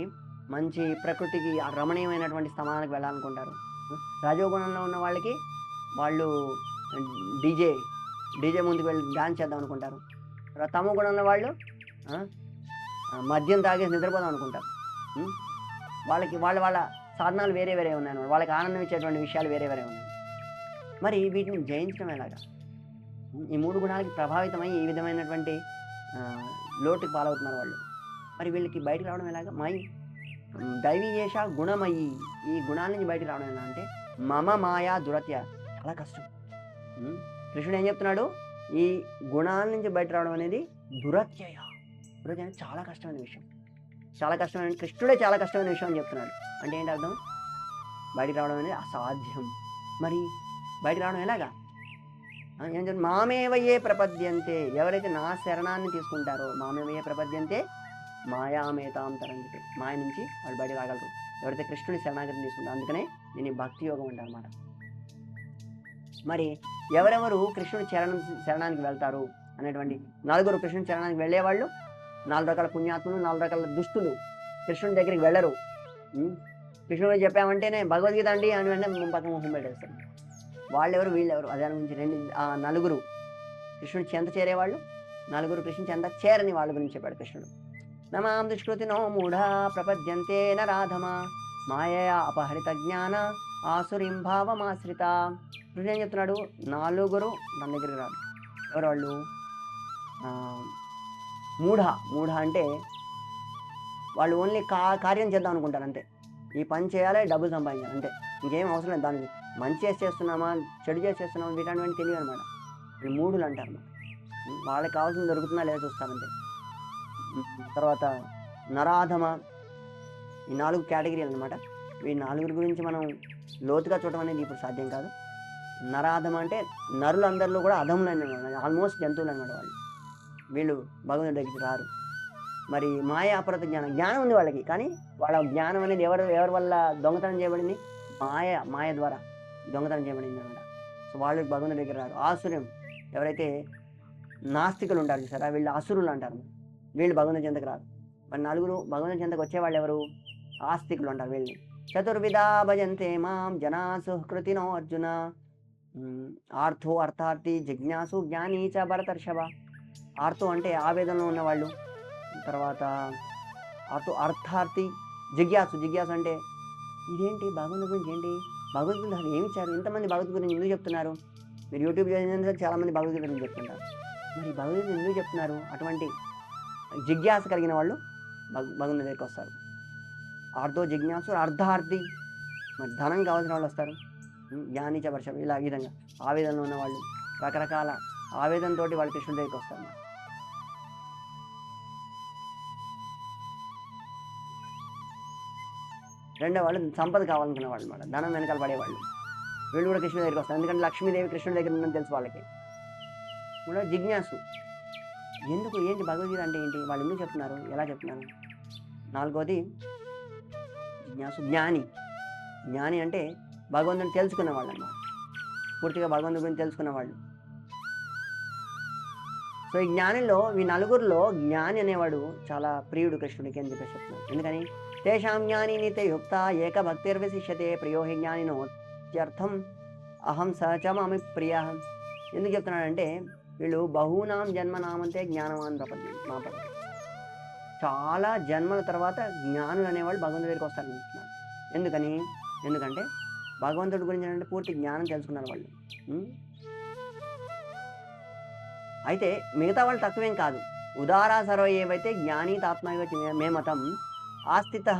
S1: మంచి ప్రకృతికి రమణీయమైనటువంటి స్థానాలకు వెళ్ళాలనుకుంటారు. రజోగుణంలో ఉన్న వాళ్ళకి వాళ్ళు డీజే ముందుకు వెళ్ళి డాన్స్ చేద్దాం అనుకుంటారు. తమో గుణంలో వాళ్ళు మద్యం తాగేసి నిద్రపోదాం అనుకుంటారు. వాళ్ళకి వాళ్ళ సాధనాలు వేరే వేరే ఉన్నాయి, వాళ్ళకి ఆనందం ఇచ్చేటువంటి విషయాలు వేరే వేరే ఉన్నాయి. మరి వీటిని జయించడం ఎలాగా, ఈ 3 గుణాలకి ప్రభావితమై ఈ విధమైనటువంటి లోటుకి పాలవుతున్నారు వాళ్ళు. మరి వీళ్ళకి బయటకు రావడం ఎలాగా, మై దైవీయేష గుణమయి, ఈ గుణాల నుంచి బయటకు రావడం ఎలా అంటే మమ మాయా దురత్య, చాలా కష్టం. కృష్ణుడు ఏం చెప్తున్నాడు, ఈ గుణాల నుంచి బయట రావడం అనేది దురత్యయ అనేది చాలా కష్టమైన విషయం, చాలా కష్టమైన, కృష్ణుడే చాలా కష్టమైన విషయం అని చెప్తున్నాడు. అంటే ఏంటి అర్థం, బయటికి రావడం అనేది అసాధ్యం. మరి బయటికి రావడం ఎలాగా, ఏం చెప్తారు, మామేవయే ప్రపద్యంతే, ఎవరైతే నా శరణాన్ని తీసుకుంటారో, మామేవయే ప్రపద్యంతే మాయామేతాంతరంగితే, మాయ నుంచి వాళ్ళు బయట రాగలరు ఎవరైతే కృష్ణుని శరణాగతిని తీసుకుంటారు. అందుకనే నేను భక్తి యోగం అంటారు అన్నమాట. మరి ఎవరెవరు కృష్ణుడి శరణానికి వెళ్తారు అనేటువంటి 4 కృష్ణుడి శరణానికి వెళ్ళేవాళ్ళు, 4 రకాల పుణ్యాత్ములు, 4 రకాల దుష్టులు కృష్ణుడి దగ్గరికి వెళ్ళరు. కృష్ణుడు చెప్పామంటేనే భగవద్గీత అండి అని వెంటనే పక్కన మొహం పెట్టేస్తారు. వాళ్ళెవరు వీళ్ళెవరు అదే గురించి 4 కృష్ణుడి చెంత చేరేవాళ్ళు, 4 కృష్ణుడి చెంత చేరని వాళ్ళ గురించి చెప్పాడు కృష్ణుడు. నమాం దుష్కృతి నో మూఢా ప్రపద్యంతే నరాధమా మాయయా అపహరిత జ్ఞాన ఆసురీం భావమాశ్రిత. కృష్ణుడు ఏం చెప్తున్నాడు, 4 మన దగ్గరికి రాదు. ఎవరు వాళ్ళు, మూఢ అంటే వాళ్ళు ఓన్లీ కార్యం చేద్దాం అనుకుంటారు అంతే, ఈ పని చేయాలి డబ్బులు సంపాదించాలి అంతే, ఇంకేం అవసరం లేదు. దానికి మంచి చేస్తున్నామా చెడు చేస్తున్నామా వీటటువంటి తెలియదు అనమాట. వీళ్ళు మూఢులు అంటారు. వాళ్ళకి కావాల్సింది దొరుకుతుందా లేదా చూస్తారంతే. తర్వాత నరాధమ, ఈ 4 కేటగిరీలు అనమాట. ఈ 4 గురించి మనం లోతుగా చూడటం అనేది ఇప్పుడు సాధ్యం కాదు. నరాధమ అంటే నరులందరిలో కూడా అధములైన ఆల్మోస్ట్ జంతువులు అనమాట వాళ్ళు. వీళ్ళు భగవంతుడి దగ్గరికి రారు. మరి మాయ అపరత జ్ఞానం ఉంది వాళ్ళకి, కానీ వాళ్ళ జ్ఞానం అనేది ఎవరి వల్ల దొంగతనం చేయబడింది, మాయ ద్వారా దొంగతనం చేయబడింది అనమాట. సో వాళ్ళు భగవంతుడి దగ్గర రారు. ఆసుర్యం, ఎవరైతే నాస్తికులు ఉంటారు చూసారా, వీళ్ళు అసురులు అంటారు. వీళ్ళు భగవంతుని చెంతకు రారు. మరి నలుగురు భగవంతుని చెంతకు వచ్చేవాళ్ళు ఎవరు? ఆస్తికులు అంటారు వీళ్ళని. చతుర్విధా భజంతే మాం జనా సుహృతినో అర్జున. ఆర్థో అర్థార్థి జిజ్ఞాసు జ్ఞాని చ భరతర్షభ. ఆర్థో అంటే ఆవేదనలో ఉన్నవాళ్ళు. తర్వాత అర్థార్థి, జిజ్ఞాసు. జిజ్ఞాసు అంటే ఇదేంటి భగవంతుడి గురించి, ఏంటి భగవద్గీత అసలు ఏమి ఇచ్చారు, ఇంతమంది భగవద్గీత గురించి ఎందుకు చెప్తున్నారు? మీరు యూట్యూబ్ చేసినందుకు చాలామంది భగవద్గీత గురించి చెప్తుంటారు. మరి భగవద్గీత ఎందుకు చెప్తున్నారు? అటువంటి జిజ్ఞాస కలిగిన వాళ్ళు భగవంతుని దగ్గరికి వస్తారు. ఆర్థో జిజ్ఞాసు, అర్ధార్థి మరి ధనం కావాల్సిన వాళ్ళు వస్తారు. జ్ఞానిచ వర్షం, ఇలా ఈ విధంగా ఆవేదనలో ఉన్న వాళ్ళు, రకరకాల ఆవేదనతోటి వాళ్ళు కృష్ణుడి దగ్గరికి వస్తారు. రెండో వాళ్ళు సంపద కావాలనుకునే వాళ్ళు అన్నమాట, ధనం వెనకాల పడేవాళ్ళు. వీళ్ళు కూడా కృష్ణుడి దగ్గరికి వస్తారు, ఎందుకంటే లక్ష్మీదేవి కృష్ణుడి దగ్గర ఉందని తెలుసు వాళ్ళకి. కూడా జిజ్ఞాసు, ఎందుకు, ఏంటి భగవద్గీత అంటే ఏంటి, వాళ్ళు ఎందుకు చెప్తున్నారు, ఎలా చెప్తున్నారు. నాలుగోది జిజ్ఞాసు. జ్ఞాని. జ్ఞాని అంటే భగవంతుని తెలుసుకున్న వాళ్ళు అన్నమాట, పూర్తిగా భగవంతుని గురించి తెలుసుకున్న వాళ్ళు. సో ఈ జ్ఞానిలో, ఈ నలుగురిలో జ్ఞాని అనేవాడు చాలా ప్రియుడు కృష్ణుడికి అని చెప్పేసి చెప్తున్నాడు. ఎందుకని తేషాం జ్ఞాని నిత్యయుక్త ఏక భక్తిర్విశిష్యతే ప్రియో హి జ్ఞానినోత్యర్థం అహం సహచమామి ప్రియ. ఎందుకు చెప్తున్నాడంటే వీళ్ళు బహూనాం జన్మనామంతే జ్ఞానవాన్ ప్రపంచం మా ప్రపంచం. చాలా జన్మల తర్వాత జ్ఞానులు అనేవాళ్ళు భగవంతుడి దగ్గరికి వస్తారని చెప్తున్నారు. ఎందుకంటే భగవంతుడి గురించి అంటే పూర్తి జ్ఞానం తెలుసుకున్నారు వాళ్ళు. అయితే మిగతా వాళ్ళు తక్కువేం కాదు. ఉదారా సర్వ ఏవైతే జ్ఞానీ తాత్మైవ మే మతం ఆస్థిత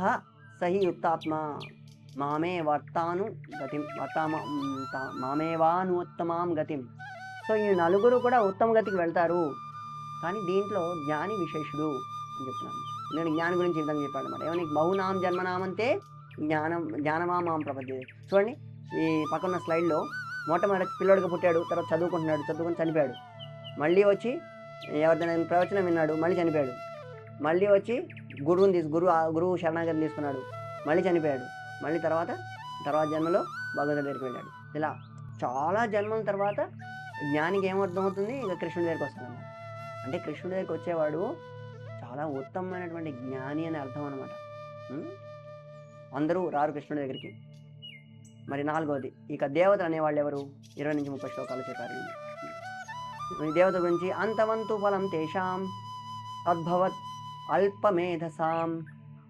S1: సహి యుక్తాత్మ మామే వర్తాను గతిం మామేవానుత్తమాం గతిం. సో ఈ నలుగురు కూడా ఉత్తమ గతికి వెళ్తారు, కానీ దీంట్లో జ్ఞాని విశేషుడు అని చెప్తున్నాను. నేను జ్ఞాని గురించి ఈ విధంగా చెప్పాడు అనమాట. ఏమని బహునాం జన్మనామంతే జ్ఞానమాం ప్రపంచం. చూడండి ఈ పక్కన స్లైడ్లో మొట్టమొదటి పిల్లోడిగా పుట్టాడు, తర్వాత చదువుకుని చనిపోయాడు. మళ్ళీ వచ్చి ఎవరిదైనా ప్రవచనం విన్నాడు, మళ్ళీ చనిపోయాడు. మళ్ళీ వచ్చి గురువు శరణాగతి తీసుకున్నాడు, మళ్ళీ చనిపోయాడు. మళ్ళీ తర్వాత జన్మలో భగవంతుడి దగ్గరికి వెళ్ళాడు. ఇలా చాలా జన్మల తర్వాత జ్ఞానికి ఏమర్థం అవుతుంది, ఇంకా కృష్ణుడి దగ్గరికి వస్తాడు. అంటే కృష్ణుడి దగ్గరికి వచ్చేవాడు చాలా ఉత్తమమైనటువంటి జ్ఞాని అని అర్థం అనమాట. అందరూ రారు కృష్ణుడి దగ్గరికి. మరి నాలుగవది, ఇక దేవతలు అనేవాళ్ళు ఎవరు? 20 నుంచి 30 శ్లోకాలు చెప్పారు ఈ దేవత గురించి. అంతవంతు ఫలం తేషాం తద్భవత్ అల్పమేధసాం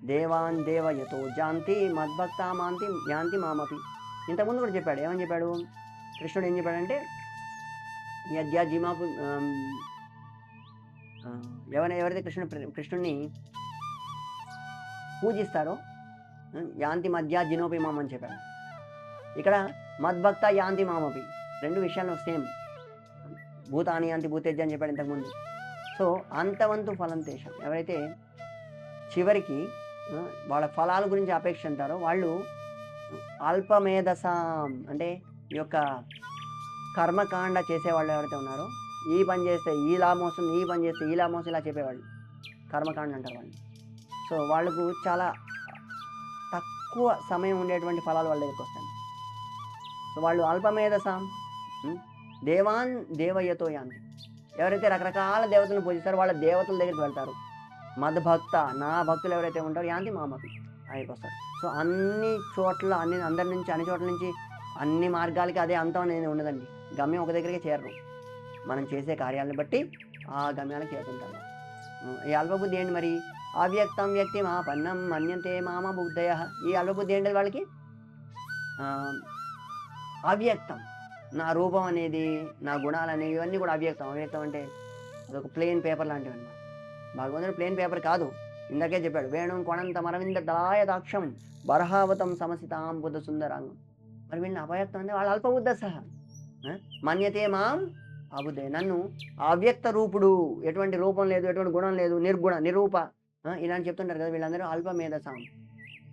S1: దేవాన్ దేవయతో జాంతి మద్భక్తామాంతి యాంతి మామపి. ఇంతకుముందు కూడా చెప్పాడు. ఏమని చెప్పాడు కృష్ణుడు? ఏం చెప్పాడంటే యజ్ఞాజిమాపు ఎవరైతే కృష్ణుడిని పూజిస్తారో యాంతి మధ్య జినోపి మామ అని చెప్పాడు. ఇక్కడ మద్భక్త యాంతి మామపి, రెండు విషయాలు సేమ్. భూతాని యాంతి భూతేజ అని చెప్పాడు ఇంతకుముందు. సో అంతవంతు ఫలం తేషం, ఎవరైతే చివరికి వాళ్ళ ఫలాల గురించి అపేక్ష అంటారో వాళ్ళు అల్పమేధసాం, అంటే ఈ యొక్క కర్మకాండ చేసేవాళ్ళు ఎవరైతే ఉన్నారో, ఈ పని చేస్తే ఈ లాభం వస్తుంది, ఈ పని చేస్తే ఈ లాభం వస్తుంది, ఇలా చెప్పేవాళ్ళు కర్మకాండ అంటారు వాళ్ళు. సో వాళ్ళకు చాలా తక్కువ సమయం ఉండేటువంటి ఫలాలు వాళ్ళ దగ్గరికి వస్తాయి. సో వాళ్ళు అల్పమేధసాం దేవాన్ దేవయ్యతో యాంతి, ఎవరైతే రకరకాల దేవతలను పూజిస్తారో వాళ్ళ దేవతల దగ్గరికి వెళ్తారు. మద్భక్త, నా భక్తులు ఎవరైతే ఉంటారో యాంతి మామకి, ఆయనకి వస్తారు. సో అన్ని చోట్ల అన్ని చోట్ల నుంచి అన్ని మార్గాలకి అదే అంతం అనేది ఉండదండి. గమ్యం ఒక దగ్గరికి చేరరు. మనం చేసే కార్యాలను బట్టి ఆ గమ్యాలకు చేరుతుంటారు. ఈ అల్పబుద్ధి ఏంటి మరి? అవ్యక్తం వ్యక్తి మాపన్నం మన్యంతే మామ బుద్ధయ. ఈ అల్పబుద్ధి ఏంటి వాళ్ళకి? అవ్యక్తం, నా రూపం అనేది, నా గుణాలు అనేవి ఇవన్నీ కూడా అవ్యక్తం. అవ్యక్తం అంటే అదొక ప్లెయిన్ పేపర్ లాంటివి అన్నమాట. భగవంతుడు ప్లెయిన్ పేపర్ కాదు. ఇందాకే చెప్పాడు, వేణుం కొణంతం అరవింద దళాయదాక్షం బర్హావతం సమసితాం బుద్ధ సుందరాంగం. మరి వీళ్ళని అపవ్యక్తం అంటే వాళ్ళు అల్పబుద్ధ సహా మన్యతే మాం అబుద్ధే, నన్ను అవ్యక్త రూపుడు, ఎటువంటి రూపం లేదు, ఎటువంటి గుణం లేదు, నిర్గుణ నిరూప ఇలాంటి చెప్తుంటారు కదా, వీళ్ళందరూ అల్పమేధసాం.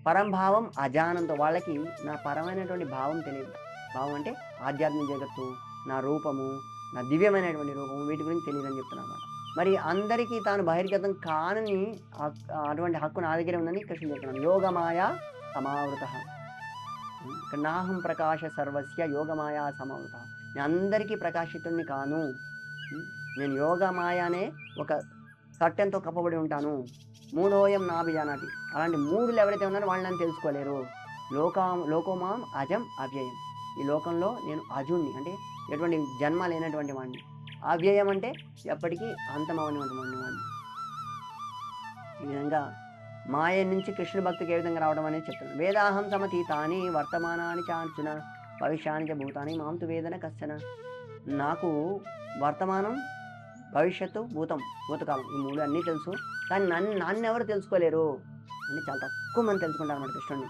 S1: పరంభావం అజానంతో, వాళ్ళకి నా పరమైనటువంటి భావం తెలియదు. భావం అంటే ఆధ్యాత్మిక జగత్తు, నా రూపము, నా దివ్యమైనటువంటి రూపము, వీటి గురించి తెలియదు అని చెప్తున్నాను అన్నమాట. మరి అందరికీ తాను బహిర్గతం కానని అటువంటి హక్కు నా దగ్గర ఉందని కృష్ణుడు చెప్తున్నాను. యోగమాయా సమావృత, నాహం ప్రకాశ సర్వస్య యోగమాయా సమావృత, నేను అందరికీ ప్రకాశితుడిని కాను. నేను యోగ మాయ అనే ఒక కట్టెంతో కప్పబడి ఉంటాను. మూఢోయం నాభిజానాతి. అలాంటి మూఢులు ఎవరైతే ఉన్నారో వాళ్ళు నన్ను తెలుసుకోలేరు. లోకోమాం అజం అవ్యయం. ఈ లోకంలో నేను అజుణ్ణి, అంటే ఎటువంటి జన్మ లేనటువంటి వాడిని. అవ్యయం అంటే ఎప్పటికీ అంతమవనటువంటి వాడిని. ఈ విధంగా మాయ నుంచి కృష్ణ భక్తికి ఏ విధంగా రావడం అనేది చెప్తున్నాను. వేదాహం సమతీతాని వర్తమానాని చార్చున భవిష్యాన్ని చ భూతాని మాంతు వేదన కశ్చన. నాకు వర్తమానం, భవిష్యత్తు, భూతకాలం ఈ మూడు అన్నీ తెలుసు. కానీ నన్ను ఎవరు తెలుసుకోలేరు అని చాలా తక్కువ మంది తెలుసుకుంటారు అన్నమాట కృష్ణుడిని.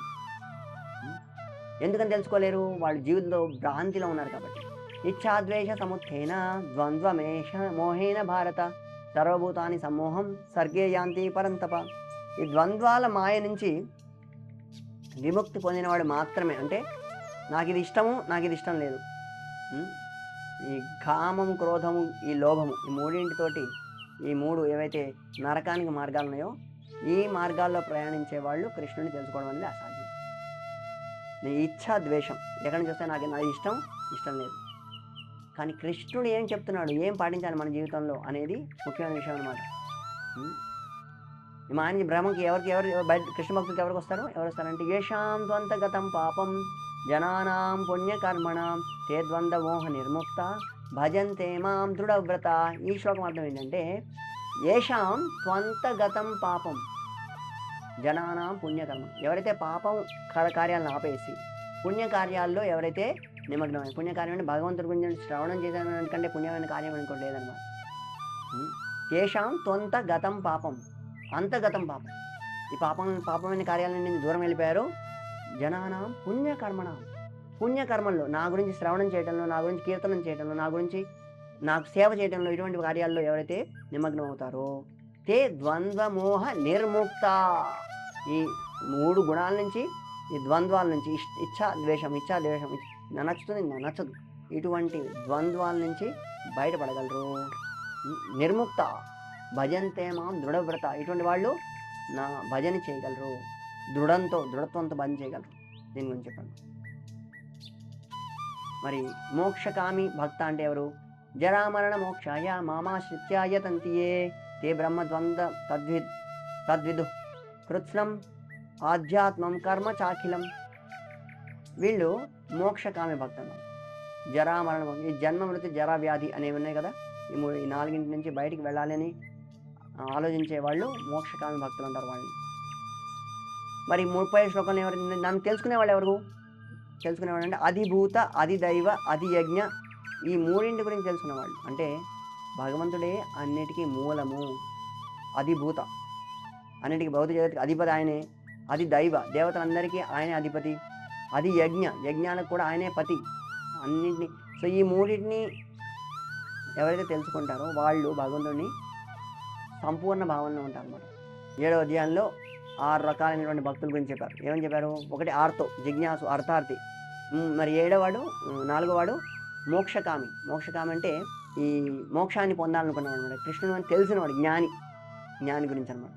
S1: ఎందుకని తెలుసుకోలేరు? వాళ్ళ జీవితంలో భ్రాంతిలో ఉన్నారు కాబట్టి. ఇచ్ఛాద్వేష సముత్థేన ద్వంద్వమేష మోహేన భారత సర్వభూతాని సమ్మోహం సర్గే యాంతి పరంతప. ఈ ద్వంద్వాల మాయ నుంచి విముక్తి పొందినవాడు మాత్రమే, అంటే నాకు ఇది ఇష్టము, నాకు ఇది ఇష్టం లేదు, ఈ కామము, క్రోధము, ఈ లోభము, ఈ మూడింటితోటి, ఈ మూడు ఏవైతే నరకానికి మార్గాలు ఉన్నాయో ఈ మార్గాల్లో ప్రయాణించే వాళ్ళు కృష్ణుని తెలుసుకోవడం అనేది అసాధ్యం. నీ ఇచ్ఛా ద్వేషం ఎక్కడి నుంచి వస్తే నాకు నాది ఇష్టం లేదు. కానీ కృష్ణుడు ఏం చెప్తున్నాడు, ఏం పాటించాలి మన జీవితంలో అనేది ముఖ్యమైన విషయం అనమాట. మా ఆయన బ్రహ్మకి ఎవరు బయట కృష్ణ భక్తులకి ఎవరికి వస్తారంటే యేషాం త్వంతగతం పాపం జనానాం పుణ్యకర్మణం తే ద్వంద్వమోహ నిర్ముక్త భజంతే మాం దృఢవ్రత. ఈ శ్లోకం అర్థం ఏంటంటే యేషాం త్వంతగతం పాపం జనానాం పుణ్యకర్మ. ఎవరైతే పాపం కార్యాలను ఆపేసి పుణ్యకార్యాల్లో ఎవరైతే నిమగ్నమైన, పుణ్యకార్యం అంటే భగవంతుడి గురించి శ్రవణం చేశాను ఎందుకంటే పుణ్యమైన కార్యం అనుకోండి లేదనమాట. యేషాం త్వంతగతం పాపం, అంతగతం పాపం, ఈ పాపమైన కార్యాల నుండి దూరం వెళ్ళిపోయారు. జనానాం పుణ్యకర్మల్లో నా గురించి శ్రవణం చేయడంలో, నా గురించి కీర్తనం చేయడంలో, నా గురించి నాకు సేవ చేయడంలో, ఇటువంటి కార్యాల్లో ఎవరైతే నిమగ్నం అవుతారో తే ద్వంద్వమోహ నిర్ముక్త. ఈ మూడు గుణాల నుంచి, ఈ ద్వంద్వాల నుంచి, ఇచ్ఛా ద్వేషం నచ్చుతుంది నచ్చదు, ఇటువంటి ద్వంద్వాల నుంచి బయటపడగలరు. నిర్ముక్త భజంతే మాం దృఢవ్రత. ఇటువంటి వాళ్ళు నా భజన చేయగలరు, దృఢత్వంతో భజన చేయగలరు. దీని గురించి చెప్పండి. మరి మోక్షకామి భక్త అంటే ఎవరు? జరామరణ మోక్షాయ మామాశ్రిత్యాయ తంతియే తే బ్రహ్మద్వంద్వ తద్విదు కృత్స్నం ఆధ్యాత్మం కర్మ చాఖిలం. వీళ్ళు మోక్షకామి భక్తులు. జరామరణ, ఈ జన్మ మృతి జరా వ్యాధి అనేవి ఉన్నాయి కదా, ఈ నాలుగింటి నుంచి బయటికి వెళ్ళాలని ఆలోచించే వాళ్ళు మోక్షకామి భక్తులు అంటారు వాళ్ళని. మరి 30 శ్లోకంలో ఎవరు నన్ను తెలుసుకునేవాళ్ళు ఎవరు? తెలుసుకునేవాళ్ళు అంటే అధిభూత, అధిదైవ, అధియజ్ఞ, ఈ మూడింటి గురించి తెలుసుకునేవాళ్ళు. అంటే భగవంతుడే అన్నిటికీ మూలము, అధిభూత, అన్నిటికీ భౌతిక జగత్తుకి అధిపతి ఆయనే, అధిదైవ, దేవతలందరికీ ఆయనే అధిపతి, అధియజ్ఞ, యజ్ఞాలకు కూడా ఆయనే పతి, అన్నింటినీ. సో ఈ మూడింటిని ఎవరైతే తెలుసుకుంటారో వాళ్ళు భగవంతుడిని సంపూర్ణ భావనలో ఉంటారు అన్నమాట. 7వ అధ్యాయంలో 6 రకాలైనటువంటి భక్తుల గురించి చెప్పారు. ఏమని చెప్పారు? ఒకటి ఆర్తో, జిజ్ఞాసు, అర్థార్థి. మరి 4వ వాడు మోక్షకామి. మోక్షకామి అంటే ఈ మోక్షాన్ని పొందాలనుకున్నవాడు అనమాట. కృష్ణుడు అని తెలిసినవాడు, జ్ఞాని గురించి అనమాట.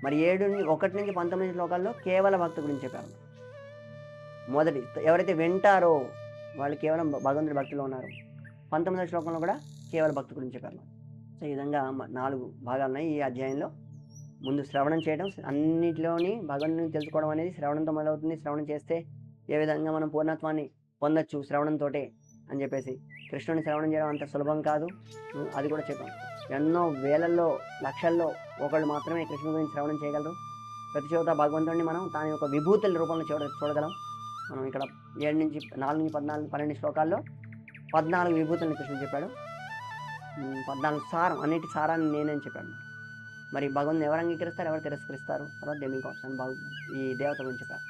S1: మరి 1 నుంచి 19 శ్లోకాల్లో కేవల భక్తి గురించి చెప్పారు. మొదటి ఎవరైతే వింటారో వాళ్ళు కేవలం భగవంతుడి భక్తిలో ఉన్నారు. 19వ శ్లోకంలో కూడా కేవల భక్తి గురించి చెప్పారు. సో ఈ విధంగా 4 భాగాలు ఉన్నాయి ఈ అధ్యాయంలో. ముందు శ్రవణం చేయడం, అన్నిటిలోని భగవంతుని తెలుసుకోవడం అనేది శ్రవణంతో మొదలవుతుంది. శ్రవణం చేస్తే ఏ విధంగా మనం పూర్ణత్వాన్ని పొందొచ్చు శ్రవణంతోటే అని చెప్పేసి. కృష్ణుని శ్రవణం చేయడం అంత సులభం కాదు, అది కూడా చెప్పాం. ఎన్నో వేలల్లో, లక్షల్లో ఒకళ్ళు మాత్రమే కృష్ణుని గురించి శ్రవణం చేయగలరు. ప్రతి చోట భగవంతుడిని మనం దాని యొక్క విభూతుల రూపంలో చూడగలం. మనం ఇక్కడ 4 నుంచి 14, 12 శ్లోకాల్లో 14 విభూతుల్ని కృష్ణుడు చెప్పాడు. 14 సారం, అన్నిటి సారాన్ని నేనని చెప్పాడు. మరి భగవంతుని ఎవరు అంగీకరిస్తారు, ఎవరు తిరస్కరిస్తారు, తర్వాత డెమిగాడ్స్ అని ఈ దేవత గురించి చెప్పారు.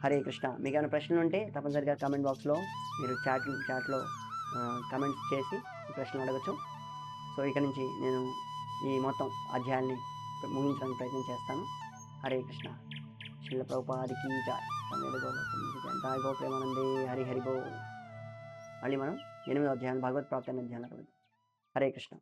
S1: హరే కృష్ణ. మీకు ఏమైనా ప్రశ్నలు ఉంటే తప్పనిసరిగా కామెంట్ బాక్స్లో మీరు చాట్లో కామెంట్స్ చేసి ప్రశ్నలు అడగచ్చు. సో ఇక నుంచి నేను ఈ మొత్తం అధ్యాయాన్ని ముగించడానికి ప్రయత్నం చేస్తాను. హరే కృష్ణ. శ్రీల ప్రభుపాదికి జై. గో ప్రేమానందే. హరి హరి గో. మళ్ళీ మనం 8వ అధ్యాయం భగవత్ ప్రాప్తి అధ్యాయంలో. హరే కృష్ణ.